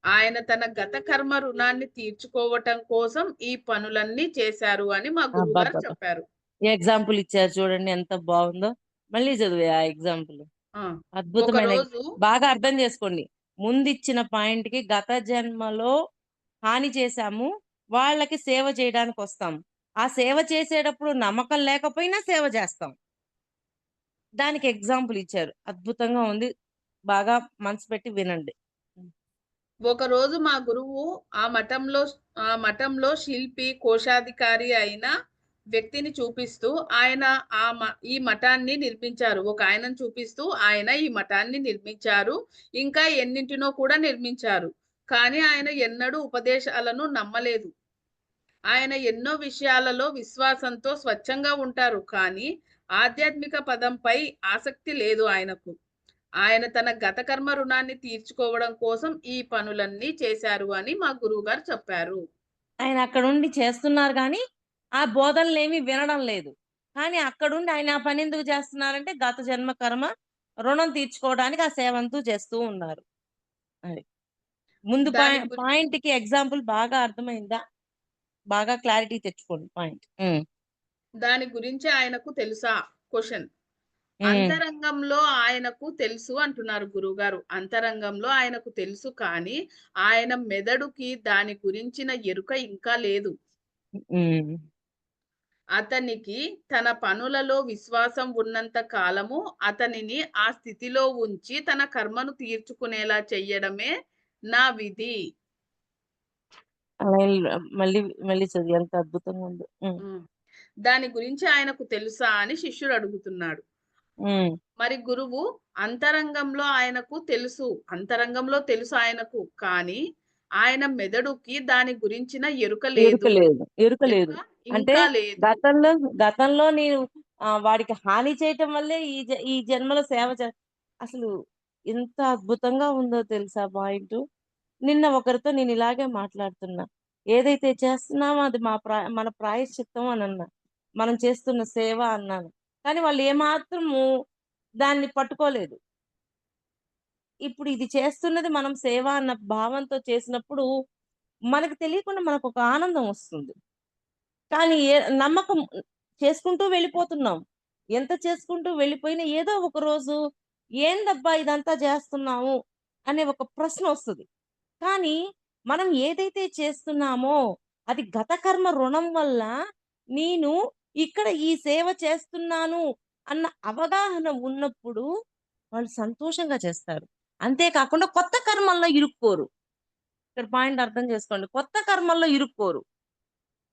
Speaker 1: ఆయన తన గత కర్మ రుణాన్ని తీర్చుకోవటం కోసం ఈ పనులన్నీ చేశారు అని మా గురువుగారు
Speaker 2: అబ్బబ్బబ్బా!
Speaker 1: చెప్పారు.
Speaker 2: ఎగ్జాంపుల్ ఇచ్చారు చూడండి ఎంత బావుందో. మళ్ళీ చదువే ఆ ఎగ్జాంపుల్.
Speaker 1: ఆ!
Speaker 2: అద్భుతమైన
Speaker 1: ఒకరోజు
Speaker 2: బాగా అర్థం చేసుకోండి. ముందిచ్చిన పాయింట్‌కి గత జన్మలో హాని చేశాము. వాళ్ళకి సేవ చేయడానికొస్తాం. ఆ సేవ చేసేటప్పుడు నమ్మకం లేకపోయినా సేవ చేస్తాం. దానికి ఎగ్జాంపుల్ ఇచ్చారు. అద్భుతంగా ఉంది. బాగా మనసు పెట్టి వినండి. హ్మ్.
Speaker 1: ఒకరోజు మా గురువు ఆ మఠంలో శిల్పి, కోశాధికారి అయిన వ్యక్తిని చూపిస్తూ ఆయన ఈ మఠాన్ని నిర్మించారు. ఒక ఆయనను చూపిస్తూ ఆయన ఈ మఠాన్ని నిర్మించారు. ఇంకా ఎన్నింటినో కూడా నిర్మించారు. కానీ ఆయన ఎన్నడూ ఉపదేశాలను నమ్మలేదు. ఆయన ఎన్నో విషయాలలో విశ్వాసంతో స్వచ్ఛంగా ఉంటారు. కానీ ఆధ్యాత్మిక పదంపై ఆసక్తి లేదు ఆయనకు. ఆయన తన గత కర్మ రుణాన్ని తీర్చుకోవడం కోసం ఈ పనులన్నీ చేశారు అని మా గురువుగారు చెప్పారు.
Speaker 2: ఆయన అక్కడుండి చేస్తున్నారు గానీ, ఆ బోధనలేమి వినడం లేదు. కానీ అక్కడుండి ఆయన ఆ పనెందుకు చేస్తున్నారంటే, గత జన్మ కర్మ రుణం తీర్చుకోవడానికి ఆ సేవంతూ చేస్తూ ఉన్నారు. అది. ముందు
Speaker 1: దాని గురి
Speaker 2: పాయింట్‌కి ఎగ్జాంపుల్ బాగా అర్థమైందా? బాగా క్లారిటీ తెచ్చుకోండి పాయింట్. హ్మ్.
Speaker 1: దాని గురించి ఆయనకు తెలుసా? క్వెషన్.
Speaker 2: హ్మ్.
Speaker 1: అంతరంగంలో ఆయనకు తెలుసు అంటున్నారు గురువుగారు. అంతరంగంలో ఆయనకు తెలుసు కానీ, ఆయన మెదడుకి దాని గురించిన ఎరుక ఇంకా లేదు.
Speaker 2: హ్మ్.
Speaker 1: అతనికి తన పనులలో విశ్వాసం ఉన్నంత కాలము అతనిని ఆ స్థితిలో ఉంచి తన కర్మను తీర్చుకునేలా చెయ్యడమే నా విధి.
Speaker 2: అలా మళ్ళీ మళ్ళీ చదివి ఎంత అద్భుతంగా ఉందో. హ్మ్.
Speaker 1: హ్మ్. దాని గురించి ఆయనకు తెలుసా అని శిష్యుడు అడుగుతున్నాడు.
Speaker 2: హ్మ్.
Speaker 1: మరి గురువు అంతరంగంలో తెలుసు ఆయనకు. కానీ ఆయన మెదడుకి దాని గురించిన ఎరుక
Speaker 2: ఎరుక
Speaker 1: లేదు.
Speaker 2: లేదు. ఎరుక
Speaker 1: ఎరుక
Speaker 2: లేదు. అంటే
Speaker 1: ఇంకా లేదు.
Speaker 2: గతంలో గతంలో నేను వాడికి హాని చేయటం వల్లే ఈ జన్మలో సేవ అసలు ఎంత అద్భుతంగా ఉందో తెలుసా పాయింటు. నిన్న ఒకరితో నేను ఇలాగే మాట్లాడుతున్నా. ఏదైతే చేస్తున్నామో అది మన ప్రాయశ్చిత్తం అనన్నా. మనం చేస్తున్న సేవ అన్నాను. కానీ వాళ్ళు ఏమాత్రము దాన్ని పట్టుకోలేదు. ఇప్పుడు ఇది చేస్తున్నది మనం సేవ అన్న భావంతో చేసినప్పుడు మనకు తెలియకుండా మనకొక ఆనందం వస్తుంది. కానీ నమ్మకం చేసుకుంటూ వెళ్ళిపోతున్నాం. ఎంత చేసుకుంటూ వెళ్ళిపోయినా ఏదో ఒక రోజు ఏందబ్బా ఇదంతా చేస్తున్నాము అనే ఒక ప్రశ్నొస్తది. కానీ మనం ఏదైతే చేస్తున్నామో అది గత కర్మ రుణం వల్ల నేను ఇక్కడ ఈ సేవ చేస్తున్నాను అన్న అవగాహన ఉన్నప్పుడు వాళ్ళు సంతోషంగా చేస్తారు. అంతే కాకుండా కొత్త కర్మల్లో ఇరుక్కోరు. ఇక్కడ పాయింట్ అర్థం చేసుకోండి. కొత్త కర్మల్లో ఇరుక్కోరు.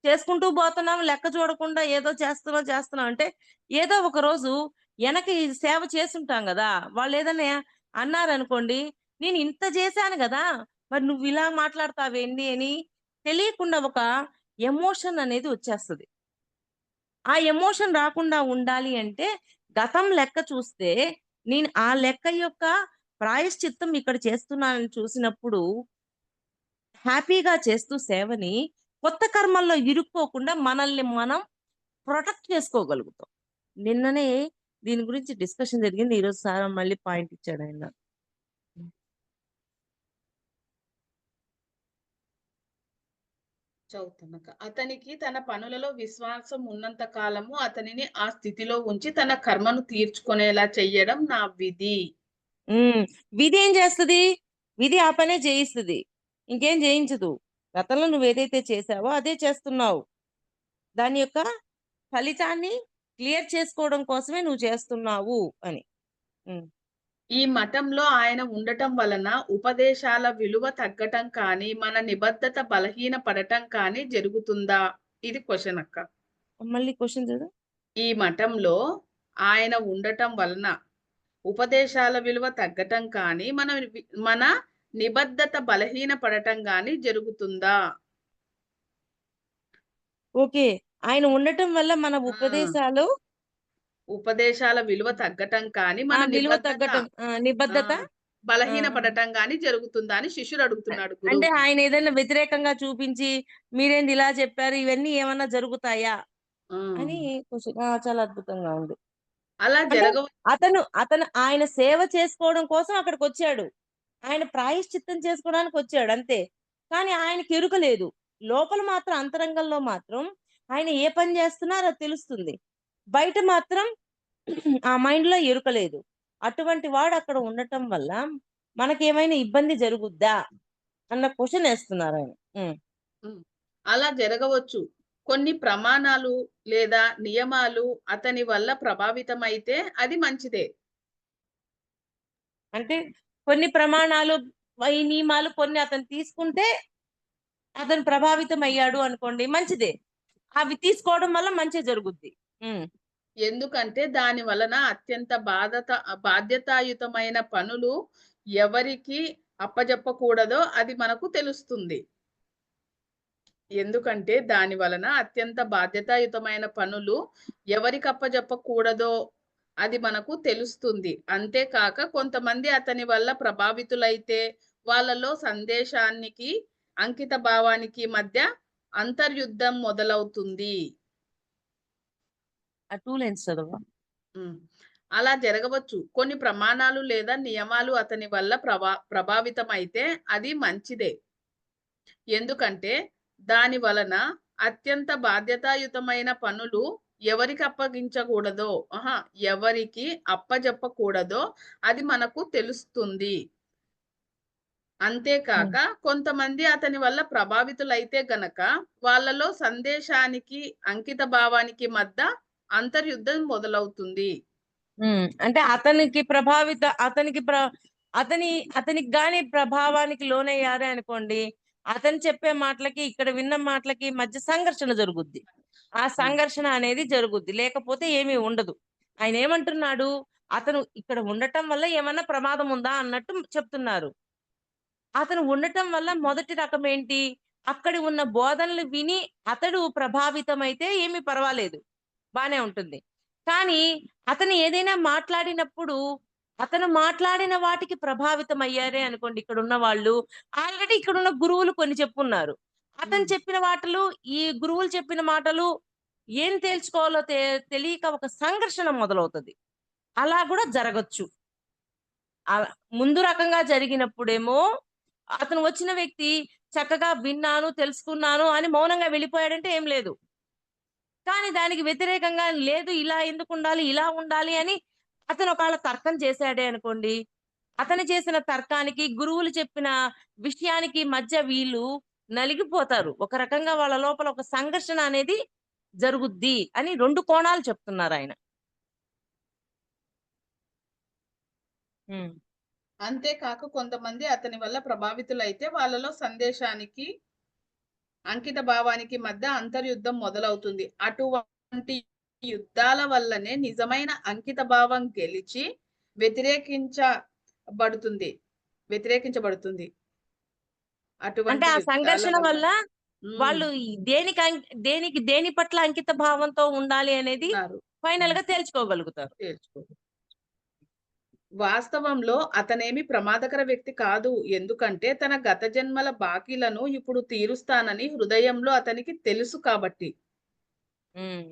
Speaker 2: చేసుకుంటూ పోతున్నాం. లెక్క చూడకుండా ఏదో చేస్తున్నాం అంటే, ఏదో ఒక రోజు ఎనక ఈ సేవ చేసుంటాం గదా! వాళ్ళేదన్నా అన్నారనుకోండి, నేను ఇంత చేశాను గదా! మరి నువ్విలా మాట్లాడతావేంది అని తెలియకుండా ఒక ఎమోషన్ అనేది వచ్చేస్తది. ఆ ఎమోషన్ రాకుండా ఉండాలి అంటే, గతం లెక్క చూస్తే, నేను ఆ లెక్క యొక్క ప్రాయశ్చిత్తం ఇక్కడ చేస్తున్నానని చూసినప్పుడు హ్యాపీగా చేస్తూ సేవని, కొత్త కర్మల్లో ఇరుక్కోకుండా మనల్ని మనం ప్రొటెక్ట్ చేసుకోగలుగుతాం. నిన్ననే దీని గురించి డిస్కషన్ జరిగింది. ఈరోజు సార్ మళ్ళీ పాయింట్ ఇచ్చాడాయన. హ్మ్.
Speaker 1: చదువుతున్నాక. అతనికి తన పనులలో విశ్వాసం ఉన్నంత కాలము అతనిని ఆ స్థితిలో ఉంచి తన కర్మను తీర్చుకునేలా చెయ్యడం నా విధి.
Speaker 2: హ్మ్. విధి ఏం చేస్తది? విధి ఆ పనే చేయిస్తది. ఇంకేం చేయించదు. గతంలో నువ్వేదైతే చేశావో అదే చేస్తున్నావు. దాని యొక్క ఫలితాన్ని క్లియర్ చేసుకోవడం కోసమే నువ్వు చేస్తున్నావు అని. హ్మ్.
Speaker 1: ఈ మఠంలో ఆయన ఉండటం వలన ఉపదేశాల విలువ తగ్గటం కానీ, మన నిబద్ధత బలహీన పడటం కానీ జరుగుతుందా? ఇది క్వెషన్ అక్క.
Speaker 2: మళ్ళీ క్వెషన్ చదువు.
Speaker 1: ఈ మఠంలో ఆయన ఉండటం వలన ఉపదేశాల విలువ తగ్గటం కానీ, మన నిబద్ధత బలహీన పడటం గాని జరుగుతుందా?
Speaker 2: ఓకే. ఆయన ఉండటం వల్ల మన
Speaker 1: ఆ!
Speaker 2: ఉపదేశాలు
Speaker 1: ఉపదేశాల విలువ తగ్గటం కానీ,
Speaker 2: ఆ!
Speaker 1: మన
Speaker 2: విలువ
Speaker 1: నిబద్ధత
Speaker 2: తగ్గటం.
Speaker 1: ఆ!
Speaker 2: నిబద్ధత. ఆ!
Speaker 1: బలహీన పడటం గాని జరుగుతుందా అని శిష్యుడు
Speaker 2: అ
Speaker 1: అడుగుతున్నాడు
Speaker 2: అంటే
Speaker 1: గురువుకి.
Speaker 2: ఆయన ఏదైనా వ్యతిరేకంగా చూపించి, మీరేంది ఇలా చెప్పారు, ఇవన్నీ ఏమన్నా జరుగుతాయా?
Speaker 1: ఆ!
Speaker 2: అని క్వెషన్. చాలా అద్భుతంగా ఉంది.
Speaker 1: అలా
Speaker 2: అంటే
Speaker 1: జరగవ
Speaker 2: అతను ఆయన సేవ చేసుకోవడం కోసం అక్కడికొచ్చాడు. ఆయన ప్రాయశ్చిత్తం చేసుకోవడానికొచ్చాడు అంతే. కానీ ఆయనకి ఎరుక లేదు. లోపల మాత్రం అంతరంగంలో మాత్రం ఆయన ఏ పని చేస్తున్నారో అది తెలుస్తుంది. బయట మాత్రం ఆ మైండ్‌లో ఎరుక లేదు. అటువంటి వాడు అక్కడ ఉండటం వల్ల మనకేమైనా ఇబ్బంది జరుగుద్దా అన్న క్వశ్చన్ వేస్తున్నారు ఆయన.
Speaker 1: హ్మ్. అలా జరగవచ్చు. కొన్ని ప్రమాణాలు లేదా నియమాలు అతని వల్ల ప్రభావితమైతే అది మంచిదే.
Speaker 2: అంటే కొన్ని ప్రమాణాలు, ఈ నియమాలు కొన్ని అతను తీసుకుంటే అతను ప్రభావితం అయ్యాడు అనుకోండి, మంచిదే. అవి తీసుకోవడం వల్ల మంచి జరుగుద్ది. ఉమ్,
Speaker 1: ఎందుకంటే దాని వలన అత్యంత బాధ్యతాయుతమైన పనులు ఎవరికి అప్పజెప్పకూడదో అది మనకు తెలుస్తుంది. ఎందుకంటే దాని వలన అత్యంత బాధ్యతాయుతమైన పనులు ఎవరికి అప్పజెప్పకూడదో అది మనకు తెలుస్తుంది. అంతేకాక కొంతమంది అతని వల్ల ప్రభావితులైతే వాళ్ళలో సందేశానికి, అంకిత భావానికి మధ్య అంతర్యుద్ధం మొదలవుతుంది.
Speaker 2: ఆ 2 లైన్స్ చదవా?
Speaker 1: హ్మ్. అలా జరగవచ్చు. కొన్ని ప్రమాణాలు లేదా నియమాలు అతని వల్ల ప్రభావితమైతే అది మంచిదే. ఎందుకంటే దాని వలన అత్యంత బాధ్యతాయుతమైన పనులు ఎవరికి అప్పగించకూడదో ఎవరికి అప్పజెప్పకూడదో అది మనకు తెలుస్తుంది. అంతేకాక కొంతమంది అతని వల్ల ప్రభావితులైతే గనక వాళ్ళలో సందేశానికి, అంకిత భావానికి మధ్య అంతర్యుద్ధం మొదలవుతుంది.
Speaker 2: అంటే అతనికి గాని ప్రభావానికి లోనయ్యారే అనుకోండి, అతను చెప్పే మాటలకి ఇక్కడ విన్న మాటలకి మధ్య సంఘర్షణ జరుగుద్ది. ఆ
Speaker 1: హ్మ్.
Speaker 2: సంఘర్షణ అనేది జరుగుద్ది, లేకపోతే ఏమీ ఉండదు. ఆయన ఏమంటున్నాడు, అతను ఇక్కడ ఉండటం వల్ల ఏమన్నా ప్రమాదం ఉందా అన్నట్టు చెప్తున్నారు. అతను ఉండటం వల్ల మొదటి రకం ఏంటి, అక్కడి ఉన్న బోధనలు విని అతడు ప్రభావితమైతే ఏమీ పర్వాలేదు, బానే ఉంటుంది. కానీ అతను ఏదైనా మాట్లాడినప్పుడు, అతను మాట్లాడిన వాటికి ప్రభావితం అయ్యారే అనుకోండి ఇక్కడున్న వాళ్ళు. ఆల్రెడీ ఇక్కడున్న గురువులు కొన్ని చెప్పున్నారు. అతను
Speaker 1: హ్మ్.
Speaker 2: చెప్పిన మాటలు, ఈ గురువులు చెప్పిన మాటలు ఏం తేల్చుకోవాలో తెలియక ఒక సంఘర్షణ మొదలవుతది. అలా గూడా జరగొచ్చు. అలా ముందు రకంగా జరిగినప్పుడేమో అతను వచ్చిన వ్యక్తి చక్కగా విన్నాను, తెలుసుకున్నాను అని మౌనంగా వెళ్ళిపోయాడంటే ఏం లేదు. కానీ దానికి వ్యతిరేకంగా లేదు, ఇలా ఎందుకుండాలి, ఇలా ఉండాలి అని అతను ఒకవేళ తర్కం చేశాడే అనుకోండి. అతను చేసిన తర్కానికి, గురువులు చెప్పిన విషయానికి మధ్య వీళ్ళు నలిగిపోతారు. ఒక రకంగా వాళ్ళ లోపల ఒక సంఘర్షణ అనేది జరుగుద్ది అని 2 కోణాలు చెప్తున్నారాయన. హ్మ్.
Speaker 1: అంతేకాక కొంతమంది అతని వల్ల ప్రభావితులైతే వాళ్ళలో సందేశానికి, అంకిత భావానికి మధ్య అంతర్యుద్ధం మొదలవుతుంది. అటువంటి యుద్ధాల వల్లనే నిజమైన అంకిత భావం గెలిచి వ్యతిరేకించబడుతుంది. వ్యతిరేకించబడుతుంది.
Speaker 2: అంటే
Speaker 1: అటువంటి
Speaker 2: ఆ
Speaker 1: యుద్ధాల
Speaker 2: సంఘర్షణ వల్ల
Speaker 1: వల్లనే హ్మ్.
Speaker 2: వాళ్ళు దేని పట్ల అంకిత భావంతో ఉండాలి అనేది
Speaker 1: ఉన్నారు. హ్మ్.
Speaker 2: ఫైనల్‌గా తేల్చుకోగలుగుతారు.
Speaker 1: తేల్చుకో వాస్తవంలో అతనేమి ప్రమాదకర వ్యక్తి కాదు. ఎందుకంటే తన గత జన్మల బాకీలను ఇప్పుడు తీరుస్తానని హృదయంలో అతనికి తెలుసు కాబట్టి.
Speaker 2: హ్మ్.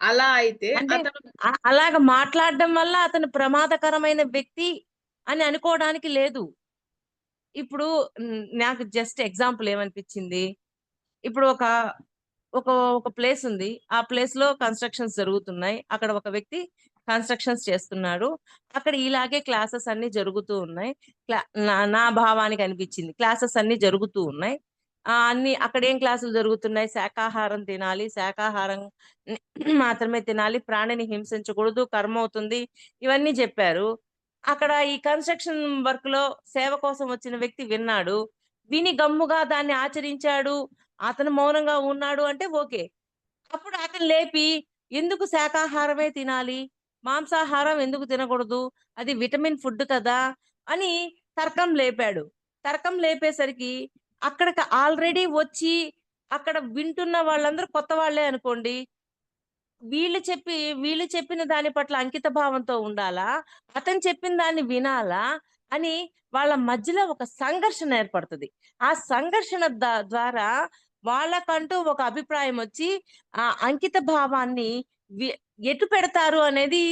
Speaker 1: అలా అయితే
Speaker 2: అంటే
Speaker 1: అతను
Speaker 2: అలాగ మాట్లాడడం వల్ల అతను ప్రమాదకరమైన వ్యక్తి అని అనుకోవడానికి లేదు. ఇప్పుడు నాకు జస్ట్ ఎగ్జాంపుల్ ఏమనిపించింది, ఇప్పుడు ఒక ఒక ప్లేస్ ఉంది. ఆ ప్లేస్‌లో కన్‌స్ట్రక్షన్స్ జరుగుతున్నాయి. అక్కడ ఒక వ్యక్తి కన్‌స్ట్రక్షన్స్ చేస్తున్నాడు. అక్కడ ఇలాగే క్లాసెస్ అన్నీ జరుగుతూ ఉన్నాయి. క్లా నా భావానికి అనిపించింది. క్లాసెస్ అన్నీ జరుగుతూ ఉన్నాయి. అన్నీ అక్కడేం క్లాసులు జరుగుతున్నాయి? శాకాహారం తినాలి. శాకాహారం మాత్రమే తినాలి. ప్రాణిని హింసించకూడదు. కర్మవుతుంది. ఇవన్నీ చెప్పారు. అక్కడ ఈ కన్‌స్ట్రక్షన్ వర్క్‌లో సేవ కోసం వచ్చిన వ్యక్తి విన్నాడు. విని గమ్ముగా దాన్ని ఆచరించాడు. అతను మౌనంగా ఉన్నాడు అంటే ఓకే. అప్పుడు అతను లేపి, ఎందుకు శాకాహారమే తినాలి? మాంసాహారం ఎందుకు తినకూడదు? అది విటమిన్ ఫుడ్ కదా! అని తర్కం లేపాడు. తర్కం లేపేసరికి అక్కడికి ఆల్రెడీ వచ్చి అక్కడ వింటున్న వాళ్ళందరూ కొత్త వాళ్ళే అనుకోండి. వీళ్ళు చెప్పిన దాని పట్ల అంకిత భావంతో ఉండాలా? అతను చెప్పిన దాన్ని వినాలా? అని వాళ్ళ మధ్యలో ఒక సంఘర్షణ ఏర్పడతది. ఆ సంఘర్షణ ద్వారా వాళ్ళకంటూ ఒక అభిప్రాయం వచ్చి, ఆ అంకిత భావాన్ని వి ఎటు పెడతారు అనేది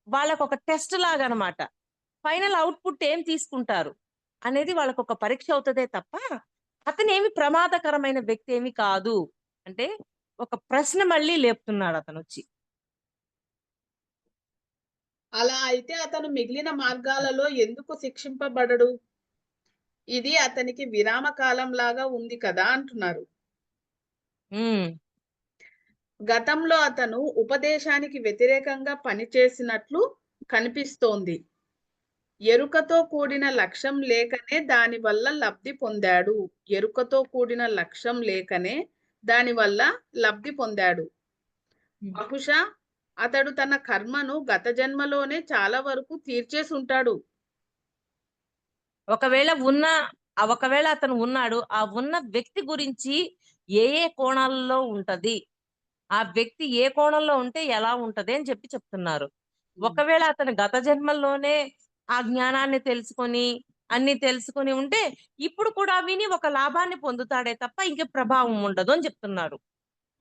Speaker 2: వాళ్ళకొక టెస్ట్ లాగనమాట. ఫైనల్ ఔట్‌పుట్ ఏం తీసుకుంటారు అనేది వాళ్ళకొక పరీక్ష అవుతదే తప్ప, అతనేమి ప్రమాదకరమైన వ్యక్తి ఏమి కాదు. అంటే ఒక ప్రశ్న మళ్ళీ లేపుతున్నాడతనొచ్చి.
Speaker 1: అలా అయితే అతను మిగిలిన మార్గాలలో ఎందుకు శిక్షింపబడడు? ఇది అతనికి విరామ కాలంలాగా ఉంది కదా అంటున్నారు.
Speaker 2: హ్మ్.
Speaker 1: గతంలో అతను ఉపదేశానికి వ్యతిరేకంగా పనిచేసినట్లు కనిపిస్తోంది. ఎరుకతో కూడిన లక్ష్యం లేకనే దానివల్ల లబ్ధి పొందాడు. ఎరుకతో కూడిన లక్ష్యం లేకనే దానివల్ల లబ్ధి పొందాడు.
Speaker 2: హ్మ్.
Speaker 1: బహుశా అతడు తన కర్మను గత జన్మలోనే చాలా వరకు తీర్చేసుంటాడు.
Speaker 2: ఒకవేళ అతను ఉన్నాడు. ఆ ఉన్న వ్యక్తి గురించి ఏ ఏ కోణాల్లో ఉంటది? ఆ వ్యక్తి ఏ కోణంలో ఉంటే ఎలా ఉంటది అని చెప్తున్నారు.
Speaker 1: హ్మ్.
Speaker 2: ఒకవేళ అతను గత జన్మల్లోనే ఆ జ్ఞానాన్ని తెలుసుకొని, అన్నీ తెలుసుకొని ఉంటే, ఇప్పుడు కూడా విని ఒక లాభాన్ని పొందుతాడే తప్ప ఇంక ప్రభావం ఉండదు అని చెప్తున్నారు.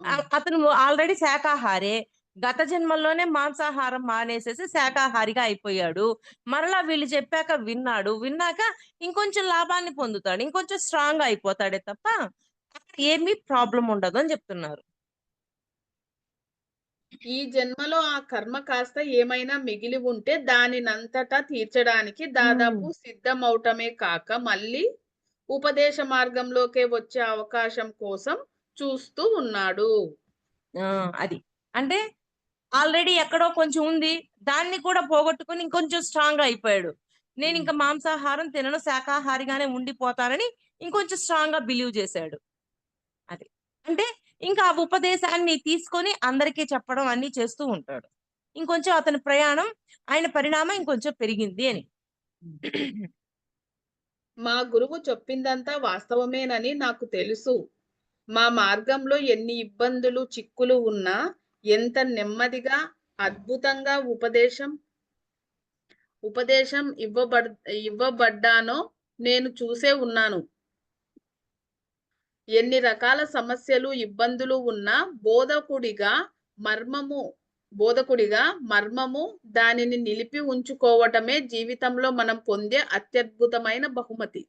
Speaker 1: అవును.
Speaker 2: అతను ఆల్రెడీ శాకాహారే. గత జన్మల్లోనే మాంసాహారం మానేసేసి శాకాహారిగా అయిపోయాడు. మరలా వీళ్ళు చెప్పాక విన్నాడు. విన్నాక ఇంకొంచెం లాభాన్ని పొందుతాడు. ఇంకొంచెం స్ట్రాంగ్ అయిపోతాడే తప్ప అక్కడ ఏమీ ప్రాబ్లమ్ ఉండదు అని చెప్తున్నారు.
Speaker 1: ఈ జన్మలో ఆ కర్మ కాస్త ఏమైనా మిగిలి ఉంటే దానినంతటా తీర్చడానికి
Speaker 2: హ్మ్.
Speaker 1: దాదాపు సిద్ధమవటమే కాక మళ్ళీ ఉపదేశ మార్గంలోకే వచ్చే అవకాశం కోసం చూస్తూ ఉన్నాడు.
Speaker 2: ఆ! అది. అంటే ఆల్రెడీ ఎక్కడో కొంచెం ఉంది. దాన్ని కూడా పోగొట్టుకొని ఇంకొంచెం స్ట్రాంగ్ అయిపోయాడు.
Speaker 1: హ్మ్.
Speaker 2: నేనింక మాంసాహారం తినను, శాకాహారిగానే ఉండిపోతానని ఇంకొంచెం స్ట్రాంగ్‌గా బిలీవ్ చేశాడు. అది. అంటే ఇంకా ఆ ఉపదేశాన్ని తీసుకొని అందరికీ చెప్పడం అన్నీ చేస్తూ ఉంటాడు. ఇంకొంచెం అతని ప్రయాణం, ఆయన పరిణామం ఇంకొంచెం పెరిగింది అని.
Speaker 1: హ్మ్. మా గురువు చెప్పిందంతా వాస్తవమేనని నాకు తెలుసు. మా మార్గంలో ఎన్ని ఇబ్బందులు, చిక్కులు ఉన్నా ఎంత నెమ్మదిగా, అద్భుతంగా ఉపదేశం ఇవ్వబడ్డానో నేను చూసే ఉన్నాను. ఎన్ని రకాల సమస్యలు, ఇబ్బందులు ఉన్నా మర్మము బోధకుడిగా మర్మము దానిని నిలిపి ఉంచుకోవటమే జీవితంలో మనం పొందే అత్యద్భుతమైన బహుమతి.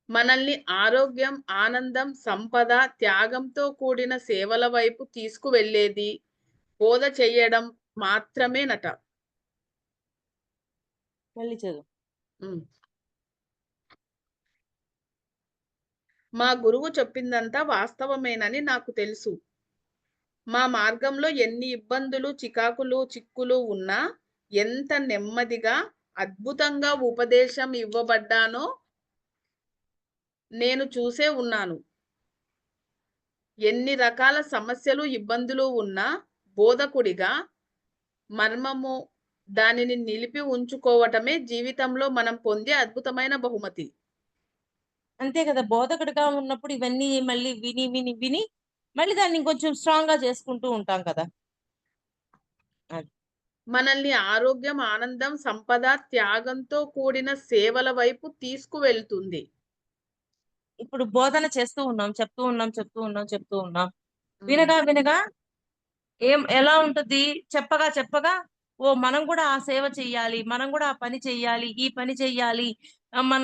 Speaker 1: మనల్ని ఆరోగ్యం, ఆనందం, సంపద, త్యాగంతో కూడిన సేవల వైపు తీసుకువెళ్ళేది బోధ చెయ్యడం మాత్రమేనట.
Speaker 2: మళ్ళీ చదువు.
Speaker 1: హ్మ్. మా గురువు చెప్పిందంతా వాస్తవమేనని నాకు తెలుసు. మా మార్గంలో ఎన్ని ఇబ్బందులు, చిక్కులు ఉన్నా ఎంత నెమ్మదిగా, అద్భుతంగా ఉపదేశం ఇవ్వబడ్డానో నేను చూసే ఉన్నాను. ఎన్ని రకాల సమస్యలు, ఇబ్బందులు ఉన్నా బోధకుడిగా మర్మము దానిని నిలిపి ఉంచుకోవటమే జీవితంలో మనం పొందే అద్భుతమైన బహుమతి.
Speaker 2: అంతే కదా! బోధకుడిగా ఉన్నప్పుడు ఇవన్నీ మళ్ళీ విని మళ్ళీ దాన్ని ఇంకొంచెం స్ట్రాంగ్‌గా చేసుకుంటూ ఉంటాం కదా! అది.
Speaker 1: మనల్ని ఆరోగ్యం, ఆనందం, సంపద, త్యాగంతో కూడిన సేవల వైపు తీసుకువెళ్తుంది.
Speaker 2: ఇప్పుడు బోధన చేస్తూ ఉన్నాం. చెప్తూ ఉన్నాం.
Speaker 1: హ్మ్.
Speaker 2: వినగా ఎలా ఉంటది? చెప్పగా ఓహ్! మనం కూడా ఆ సేవ చెయ్యాలి. మనం కూడా ఆ పని చెయ్యాలి. ఈ పని చెయ్యాలి. మన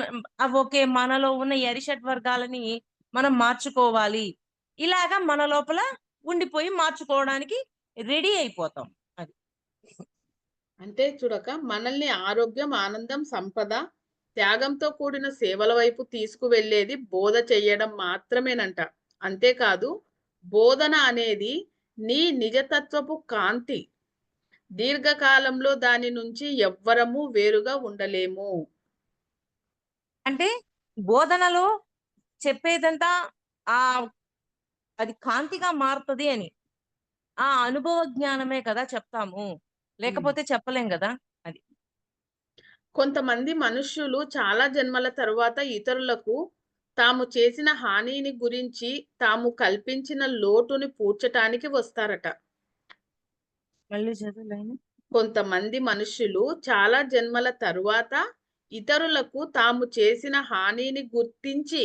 Speaker 2: ఓకే. మనలో ఉన్న ఈ అరిషడ్ వర్గాలని మనం మార్చుకోవాలి. ఇలాగా మన లోపల ఉండిపోయి మార్చుకోవడానికి రెడీ అయిపోతాం. అది.
Speaker 1: అంటే చూడక మనల్ని ఆరోగ్యం, ఆనందం, సంపద, త్యాగంతో కూడిన సేవల వైపు తీసుకువెళ్ళేది బోధ చెయ్యడం మాత్రమేనంట. అంతేకాదు బోధన అనేది నీ నిజతత్వపు కాంతి. దీర్ఘకాలంలో దాని నుంచి ఎవ్వరము వేరుగా ఉండలేము.
Speaker 2: అంటే బోధనలో చెప్పేదంతా ఆహ్, అది కాంతిగా మారుతది అని. ఆ అనుభవ జ్ఞానమే కదా చెప్తాము.
Speaker 1: హ్మ్.
Speaker 2: లేకపోతే చెప్పలేం గదా! అది.
Speaker 1: కొంతమంది మనుష్యులు చాలా జన్మల తరువాత ఇతరులకు తాము చేసిన హానిని గురించి, తాము కల్పించిన లోటుని పూడ్చటానికి వస్తారట.
Speaker 2: మళ్ళీ చదువు లైను.
Speaker 1: కొంతమంది మనుష్యులు చాలా జన్మల తరువాత ఇతరులకు తాము చేసిన హానిని గుర్తించి,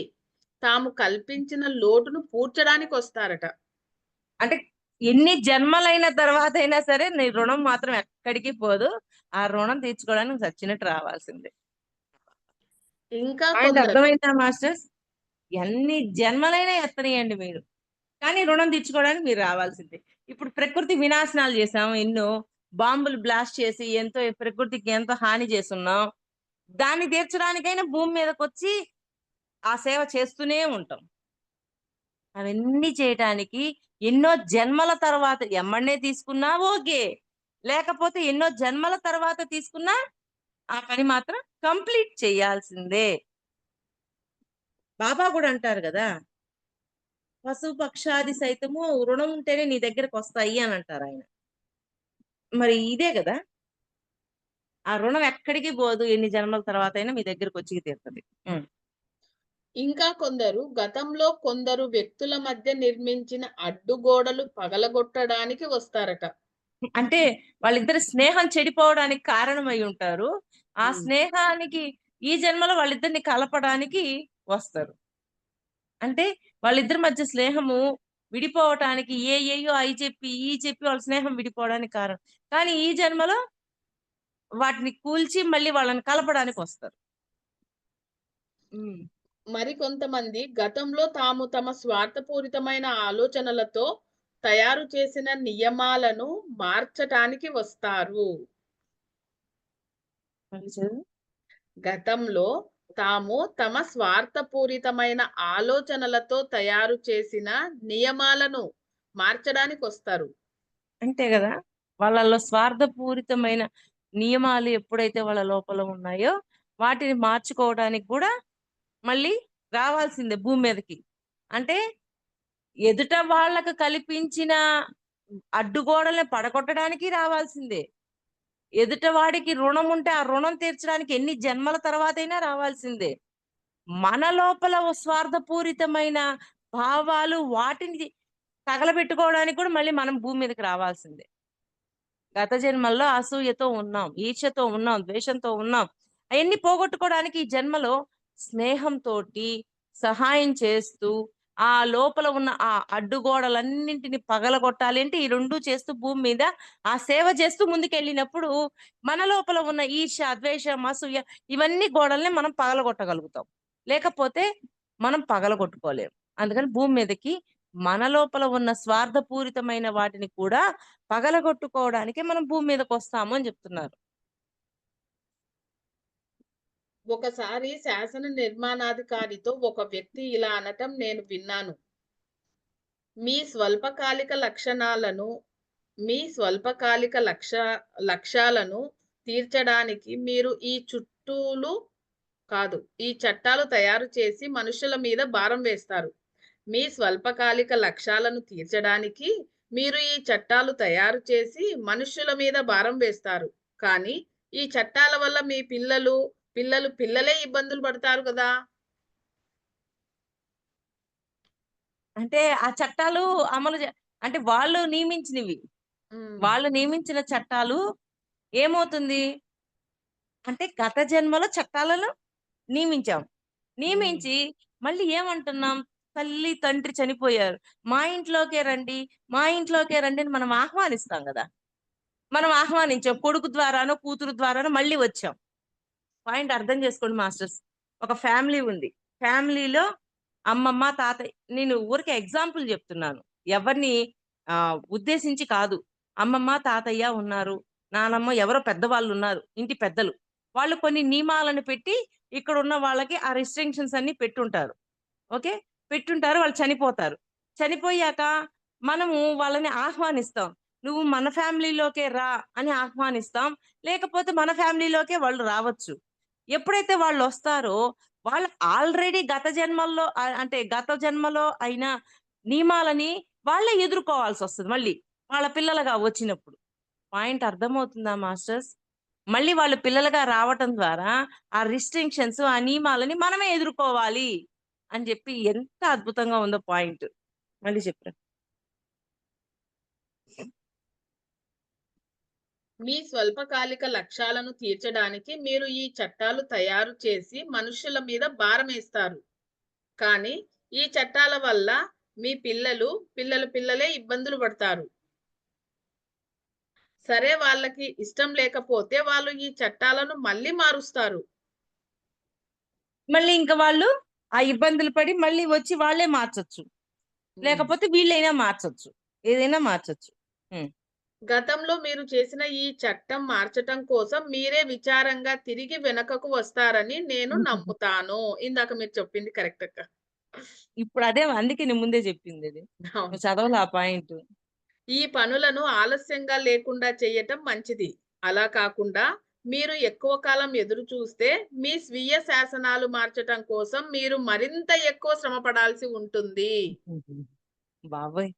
Speaker 1: తాము కల్పించిన లోటును పూడ్చడానికొస్తారట.
Speaker 2: అంటే ఎన్ని జన్మలైన తర్వాతైనా సరే నీ రుణం మాత్రం ఎక్కడికి పోదు. ఆ రుణం తీర్చుకోవడానికి సచ్చినట్టు రావాల్సిందే.
Speaker 1: ఇంకా
Speaker 2: పాయింట్
Speaker 1: కొందరు
Speaker 2: అర్థమైందా మాస్టర్స్? ఎన్ని జన్మలైనా ఎత్తనియండి మీరు. కానీ రుణం తీర్చుకోవడానికి మీరు రావాల్సిందే. ఇప్పుడు ప్రకృతి వినాశనాలు చేసాం ఎన్నో. బాంబులు బ్లాస్ట్ చేసి ఎంతో ప్రకృతికి ఎంతో హాని చేస్తున్నాం. దాన్ని తీర్చడానికైనా భూమి మీదకొచ్చి ఆ సేవ చేస్తూనే ఉంటాం. అవన్నీ చేయటానికి ఎన్నో జన్మల తర్వాత ఎమ్మడనే తీసుకున్నా ఓకే. లేకపోతే ఎన్నో జన్మల తర్వాత తీసుకున్నా ఆ పని మాత్రం కంప్లీట్ చేయాల్సిందే. బాబా కూడా అంటారు గదా! పశు పక్షాది సైతము రుణం ఉంటేనే నీ దగ్గరకొస్తాయి అని అంటారాయన. మరి ఇదే గదా! ఆ రుణం ఎక్కడికి పోదు. ఎన్ని జన్మల తర్వాతైనా మీ దగ్గరకొచ్చి తీరుతది. హ్మ్.
Speaker 1: ఇంకా గతంలో కొందరు వ్యక్తుల మధ్య నిర్మించిన అడ్డుగోడలు పగలగొట్టడానికి వస్తారట.
Speaker 2: అంటే వాళ్ళిద్దరి స్నేహం చెడిపోవడానికి కారణమై ఉంటారు. ఆ
Speaker 1: హ్మ్.
Speaker 2: స్నేహానికి ఈ జన్మలో వాళ్ళిద్దరిని కలపడానికి వస్తారు. అంటే వాళ్ళిద్దరి మధ్య స్నేహము విడిపోవటానికి ఏయేయో అయి చెప్పి, ఈ చెప్పి వాళ్ళ స్నేహం విడిపోవడానికి కారణం. కానీ ఈ జన్మలో వాటిని కూల్చి మళ్ళీ వాళ్ళని కలపడానికొస్తారు. హ్మ్.
Speaker 1: మరికొంతమంది గతంలో తాము తమ స్వార్థపూరితమైన ఆలోచనలతో తయారు చేసిన నియమాలను మార్చటానికి వస్తారు.
Speaker 2: మళ్ళీ చదువు.
Speaker 1: గతంలో తాము తమ స్వార్థపూరితమైన ఆలోచనలతో తయారు చేసిన నియమాలను మార్చడానికొస్తారు.
Speaker 2: అంతే గదా! వాళ్ళలో స్వార్థపూరితమైన నియమాలు ఎప్పుడైతే వాళ్ళ లోపల ఉన్నాయో, వాటిని మార్చుకోవడానికి గూడా మళ్ళీ రావాల్సిందే భూమి మీదకి. అంటే ఎదుట వాళ్ళకి కల్పించిన అడ్డుగోడల్ని పడగొట్టడానికి రావాల్సిందే. ఎదుట వాడికి రుణం ఉంటే, ఆ రుణం తీర్చడానికి ఎన్ని జన్మల తర్వాతైనా రావాల్సిందే. మన లోపల ఓ స్వార్థపూరితమైన భావాలు వాటిని తగలబెట్టుకోవడానికి కూడా మళ్ళీ మనం భూమి మీదకి రావాల్సిందే. గత జన్మల్లో అసూయతో ఉన్నాం, ఈర్ష్యతో ఉన్నాం, ద్వేషంతో ఉన్నాం. అయన్నీ పోగొట్టుకోవడానికి ఈ జన్మలో స్నేహంతోటి, సహాయం చేస్తూ, ఆ లోపల ఉన్న ఆ అడ్డుగోడలన్నింటిని పగలగొట్టాలి అంటే ఈ 2 చేస్తూ భూమి మీద ఆ సేవ చేస్తూ ముందుకెళ్ళినప్పుడు మన లోపల ఉన్న ఈర్ష్య, ద్వేషం, అసూయ ఇవన్నీ గోడల్ని మనం పగలగొట్టగలుగుతాం. లేకపోతే మనం పగలగొట్టుకోలేం. అందుకని భూమి మీదకి మన లోపల ఉన్న స్వార్థపూరితమైన వాటిని కూడా పగలగొట్టుకోవడానికే మనం భూమి మీదకొస్తాము అని జెప్తున్నారు.
Speaker 1: ఒకసారి శాసన నిర్మాణాధికారితో ఒక వ్యక్తి ఇలా అనటం నేను విన్నాను. మీ స్వల్పకాలిక లక్షణాలను మీ స్వల్పకాలిక లక్ష్యాలను తీర్చడానికి మీరు ఈ చుట్టూలు కాదు. ఈ చట్టాలు తయారు చేసి మనుషుల మీద భారం వేస్తారు. మీ స్వల్పకాలిక లక్ష్యాలను తీర్చడానికి మీరు ఈ చట్టాలు తయారు చేసి మనుష్యుల మీద భారం వేస్తారు. కానీ ఈ చట్టాల వల్ల మీ పిల్లలే ఇబ్బందులు పడతారు గదా!
Speaker 2: అంటే ఆ చట్టాలు అమలు అంటే వాళ్ళు నియమించినవి.
Speaker 1: హ్మ్.
Speaker 2: వాళ్ళు నియమించిన చట్టాలు ఏమవుతుంది? అంటే గత జన్మలో చట్టాలను నియమించాం.
Speaker 1: హ్మ్.
Speaker 2: నియమించి మళ్ళీ ఏమంటున్నాం? తల్లి, తండ్రి చనిపోయారు. మా ఇంట్లోకే రండి, మా ఇంట్లోకే రండి అని మనం ఆహ్వానిస్తాం గదా! మనం ఆహ్వానించాం. కొడుకు ద్వారానో, కూతురు ద్వారానో మళ్ళీ వచ్చాం. పాయింట్ అర్థం చేసుకోండి మాస్టర్స్. ఒక ఫ్యామిలీ ఉంది. ఫ్యామిలీలో అమ్మమ్మ, తాతయ్య నేను ఊరికే ఎగ్జాంపుల్ జెప్తున్నాను. ఎవరిని ఉద్దేశించి కాదు. అమ్మమ్మ, తాతయ్య ఉన్నారు. నానమ్మ ఎవరో పెద్దవాళ్ళున్నారు. ఇంటి పెద్దలు. వాళ్ళు కొన్ని నియమాలను పెట్టి ఇక్కడున్న వాళ్ళకి ఆ రిస్ట్రిక్షన్స్ అన్నీ పెట్టుంటారు. ఓకే. పెట్టుంటారు. వాళ్ళు చనిపోతారు. చనిపోయాక మనము వాళ్ళని ఆహ్వానిస్తాం. "నువ్వు మన ఫ్యామిలీలోకే రా" అని ఆహ్వానిస్తాం. లేకపోతే మన ఫ్యామిలీలోకే వాళ్ళు రావచ్చు. ఎప్పుడైతే వాళ్ళొస్తారో, వాళ్ళు ఆల్రెడీ గత జన్మల్లో అంటే గత జన్మలో అయిన నియమాలని వాళ్ళే ఎదుర్కోవాల్సొస్తది మళ్ళీ. వాళ్ళ పిల్లలుగా వచ్చినప్పుడు. పాయింట్ అర్థమవుతుందా మాస్టర్స్? మళ్ళీ వాళ్ళు పిల్లలుగా రావటం ద్వారా ఆ రిస్ట్రిక్షన్స్, ఆ నియమాలని మనమే ఎదుర్కోవాలి అని జెప్పి ఎంత అద్భుతంగా ఉందో పాయింట్. మళ్ళీ చెప్పరా?
Speaker 1: మీ స్వల్పకాలిక లక్ష్యాలను తీర్చడానికి మీరు ఈ చట్టాలు తయారు చేసి మనుషుల మీద భారమేస్తారు. కానీ ఈ చట్టాల వల్ల మీ పిల్లలే ఇబ్బందులు పడతారు. సరే వాళ్ళకి ఇష్టం లేకపోతే వాళ్ళు ఈ చట్టాలను మళ్ళీ మారుస్తారు.
Speaker 2: మళ్ళీ ఇంక వాళ్ళు ఆ ఇబ్బందులు పడి మళ్ళీ వచ్చి వాళ్ళే మార్చొచ్చు.
Speaker 1: హ్మ్.
Speaker 2: లేకపోతే వీళ్ళైనా మార్చొచ్చు. ఏదైనా మార్చొచ్చు. హ్మ్.
Speaker 1: గతంలో మీరు చేసిన ఈ చట్టం మార్చటం కోసం మీరే విచారంగా తిరిగి వెనకకు వస్తారని నేను నమ్ముతాను. ఇందాక మీరు చెప్పింది కరెక్ట్ అక్క.
Speaker 2: ఇప్పుడు అదే అందుకే నేను ముందే చెప్పింది అది.
Speaker 1: అవును.
Speaker 2: నువ్వు చదవలే ఆ పాయింట్.
Speaker 1: ఈ పనులను ఆలస్యంగా లేకుండా చేయటం మంచిది. అలా కాకుండా మీరు ఎక్కువ కాలం ఎదురు చూస్తే మీ స్వీయ శాసనాలు మార్చటం కోసం మీరు మరింత ఎక్కువ శ్రమ పడాల్సి ఉంటుంది.
Speaker 2: బాబోయ్!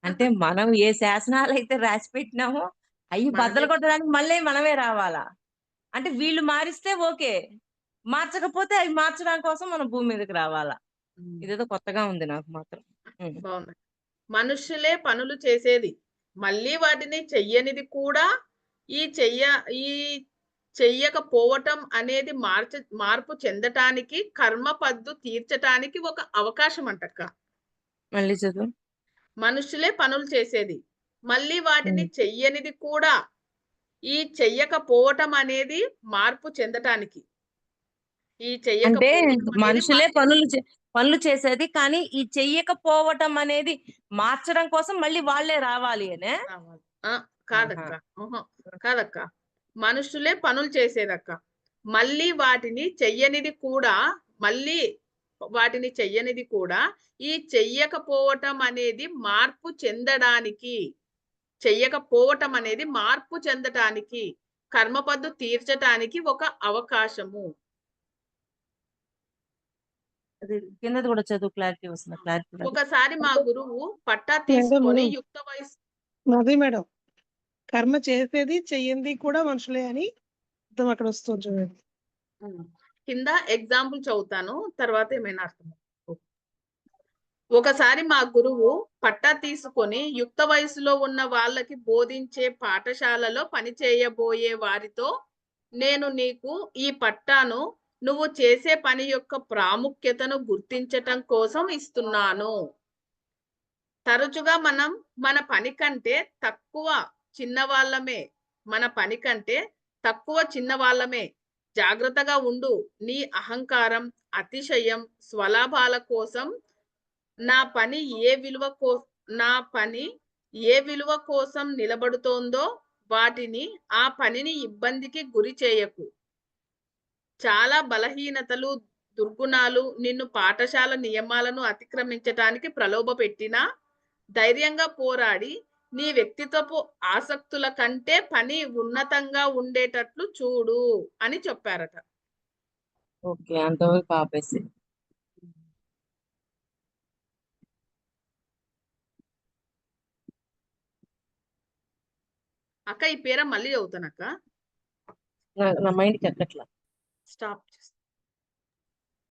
Speaker 2: అంటే మనం ఏ శాసనాలైతే రాసి పెట్టినామో అయి
Speaker 1: మనమే
Speaker 2: బద్దలు కొట్టడానికి మళ్ళీ మనమే రావాలా? అంటే వీళ్ళు మారిస్తే ఓకే. మార్చకపోతే అవి మార్చడం కోసం మనం భూమి మీదకి రావాలా?
Speaker 1: హ్మ్.
Speaker 2: ఇదేదో కొత్తగా ఉంది నాకు మాత్రం. హ్మ్.
Speaker 1: బావుంది. మనుష్యులే పనులు చేసేది. మళ్ళీ వాటిని చెయ్యనిది కూడా ఈ చెయ్య ఈ చెయ్యకపోవటం అనేది మార్పు చెందటానికి, కర్మ పద్దు తీర్చటానికి ఒక అవకాశం అంటక్క.
Speaker 2: మళ్ళీ చదువు.
Speaker 1: మనుష్యులే పనులు చేసేది. మళ్ళీ వాటిని
Speaker 2: హ్మ్.
Speaker 1: చెయ్యనిది కూడా ఈ చెయ్యకపోవటం అనేది మార్పు చెందటానికి. ఈ
Speaker 2: అంటే
Speaker 1: చెయ్యకపోవటం అనేది
Speaker 2: మనుషులే పనులు చేసేది. కానీ ఈ చెయ్యకపోవటం అనేది మార్చడం కోసం మళ్ళీ వాళ్ళే రావాలి అనా?
Speaker 1: రావాలి. ఆ!
Speaker 2: ఆహా!
Speaker 1: కాదక్క. అహా! కాదక్క. మనుషులే పనులు చేసేదక్క. మళ్ళీ వాటిని చెయ్యనిది కూడా మళ్ళీ వాటిని చెయ్యనిది కూడా ఈ చెయ్యకపోవటం అనేది మార్పు చెందడానికి, చెయ్యకపోవటం అనేది మార్పు చెందటానికి, కర్మపద్దు తీర్చటానికి ఒక అవకాశము.
Speaker 2: అది కిందది కూడా చదువు క్లారిటీ వస్తుంది.
Speaker 1: ఆ!
Speaker 2: క్లారిటీ రాదు.
Speaker 1: ఒకసారి మా గురువు పట్టా
Speaker 3: మేడం
Speaker 1: తీసుకొని
Speaker 3: మేడం
Speaker 1: యుక్త వయస్సు
Speaker 3: అదే మేడం కర్మ చేసేది చెయ్యంది కూడా మనుషులే అని అర్థం అక్కడ వస్తుంది చూడండి.
Speaker 1: హ్మ్. కింద ఎగ్జాంపుల్ చదువుతాను. తర్వాత ఏమైనా అర్థం ఒకసారి మా గురువు పట్టా తీసుకొని యుక్త వయసులో ఉన్న వాళ్ళకి బోధించే పాఠశాలలో పనిచేయబోయే వారితో, నేను నీకు ఈ పట్టాను నువ్వు చేసే పని యొక్క ప్రాముఖ్యతను గుర్తించటం కోసం ఇస్తున్నాను. తరచుగా మనం మన పని కంటే తక్కువ చిన్నవాళ్ళమే. మన పని కంటే తక్కువ చిన్నవాళ్ళమే. జాగ్రత్తగా ఉండు. నీ అహంకారం, అతిశయం, స్వలాభాల కోసం నా పని ఏ విలువ కో నా పని ఏ విలువ కోసం నిలబడుతోందో వాటిని ఆ పనిని ఇబ్బందికి గురి చేయకు. చాలా బలహీనతలు, దుర్గుణాలు నిన్ను పాఠశాల నియమాలను అతిక్రమించటానికి ప్రలోభపెట్టినా, ధైర్యంగా పోరాడి నీ వ్యక్తిత్వపు ఆసక్తుల కంటే పని ఉన్నతంగా ఉండేటట్లు చూడు అని చెప్పారట.
Speaker 2: ఓకే. అంతవరకు ఆపేసి.
Speaker 1: అక్క ఈ పేర మళ్ళీ చదువుతానక్క.
Speaker 2: నా మైండ్‌కి ఎక్కట్ల.
Speaker 1: స్టాప్ చేస్తా.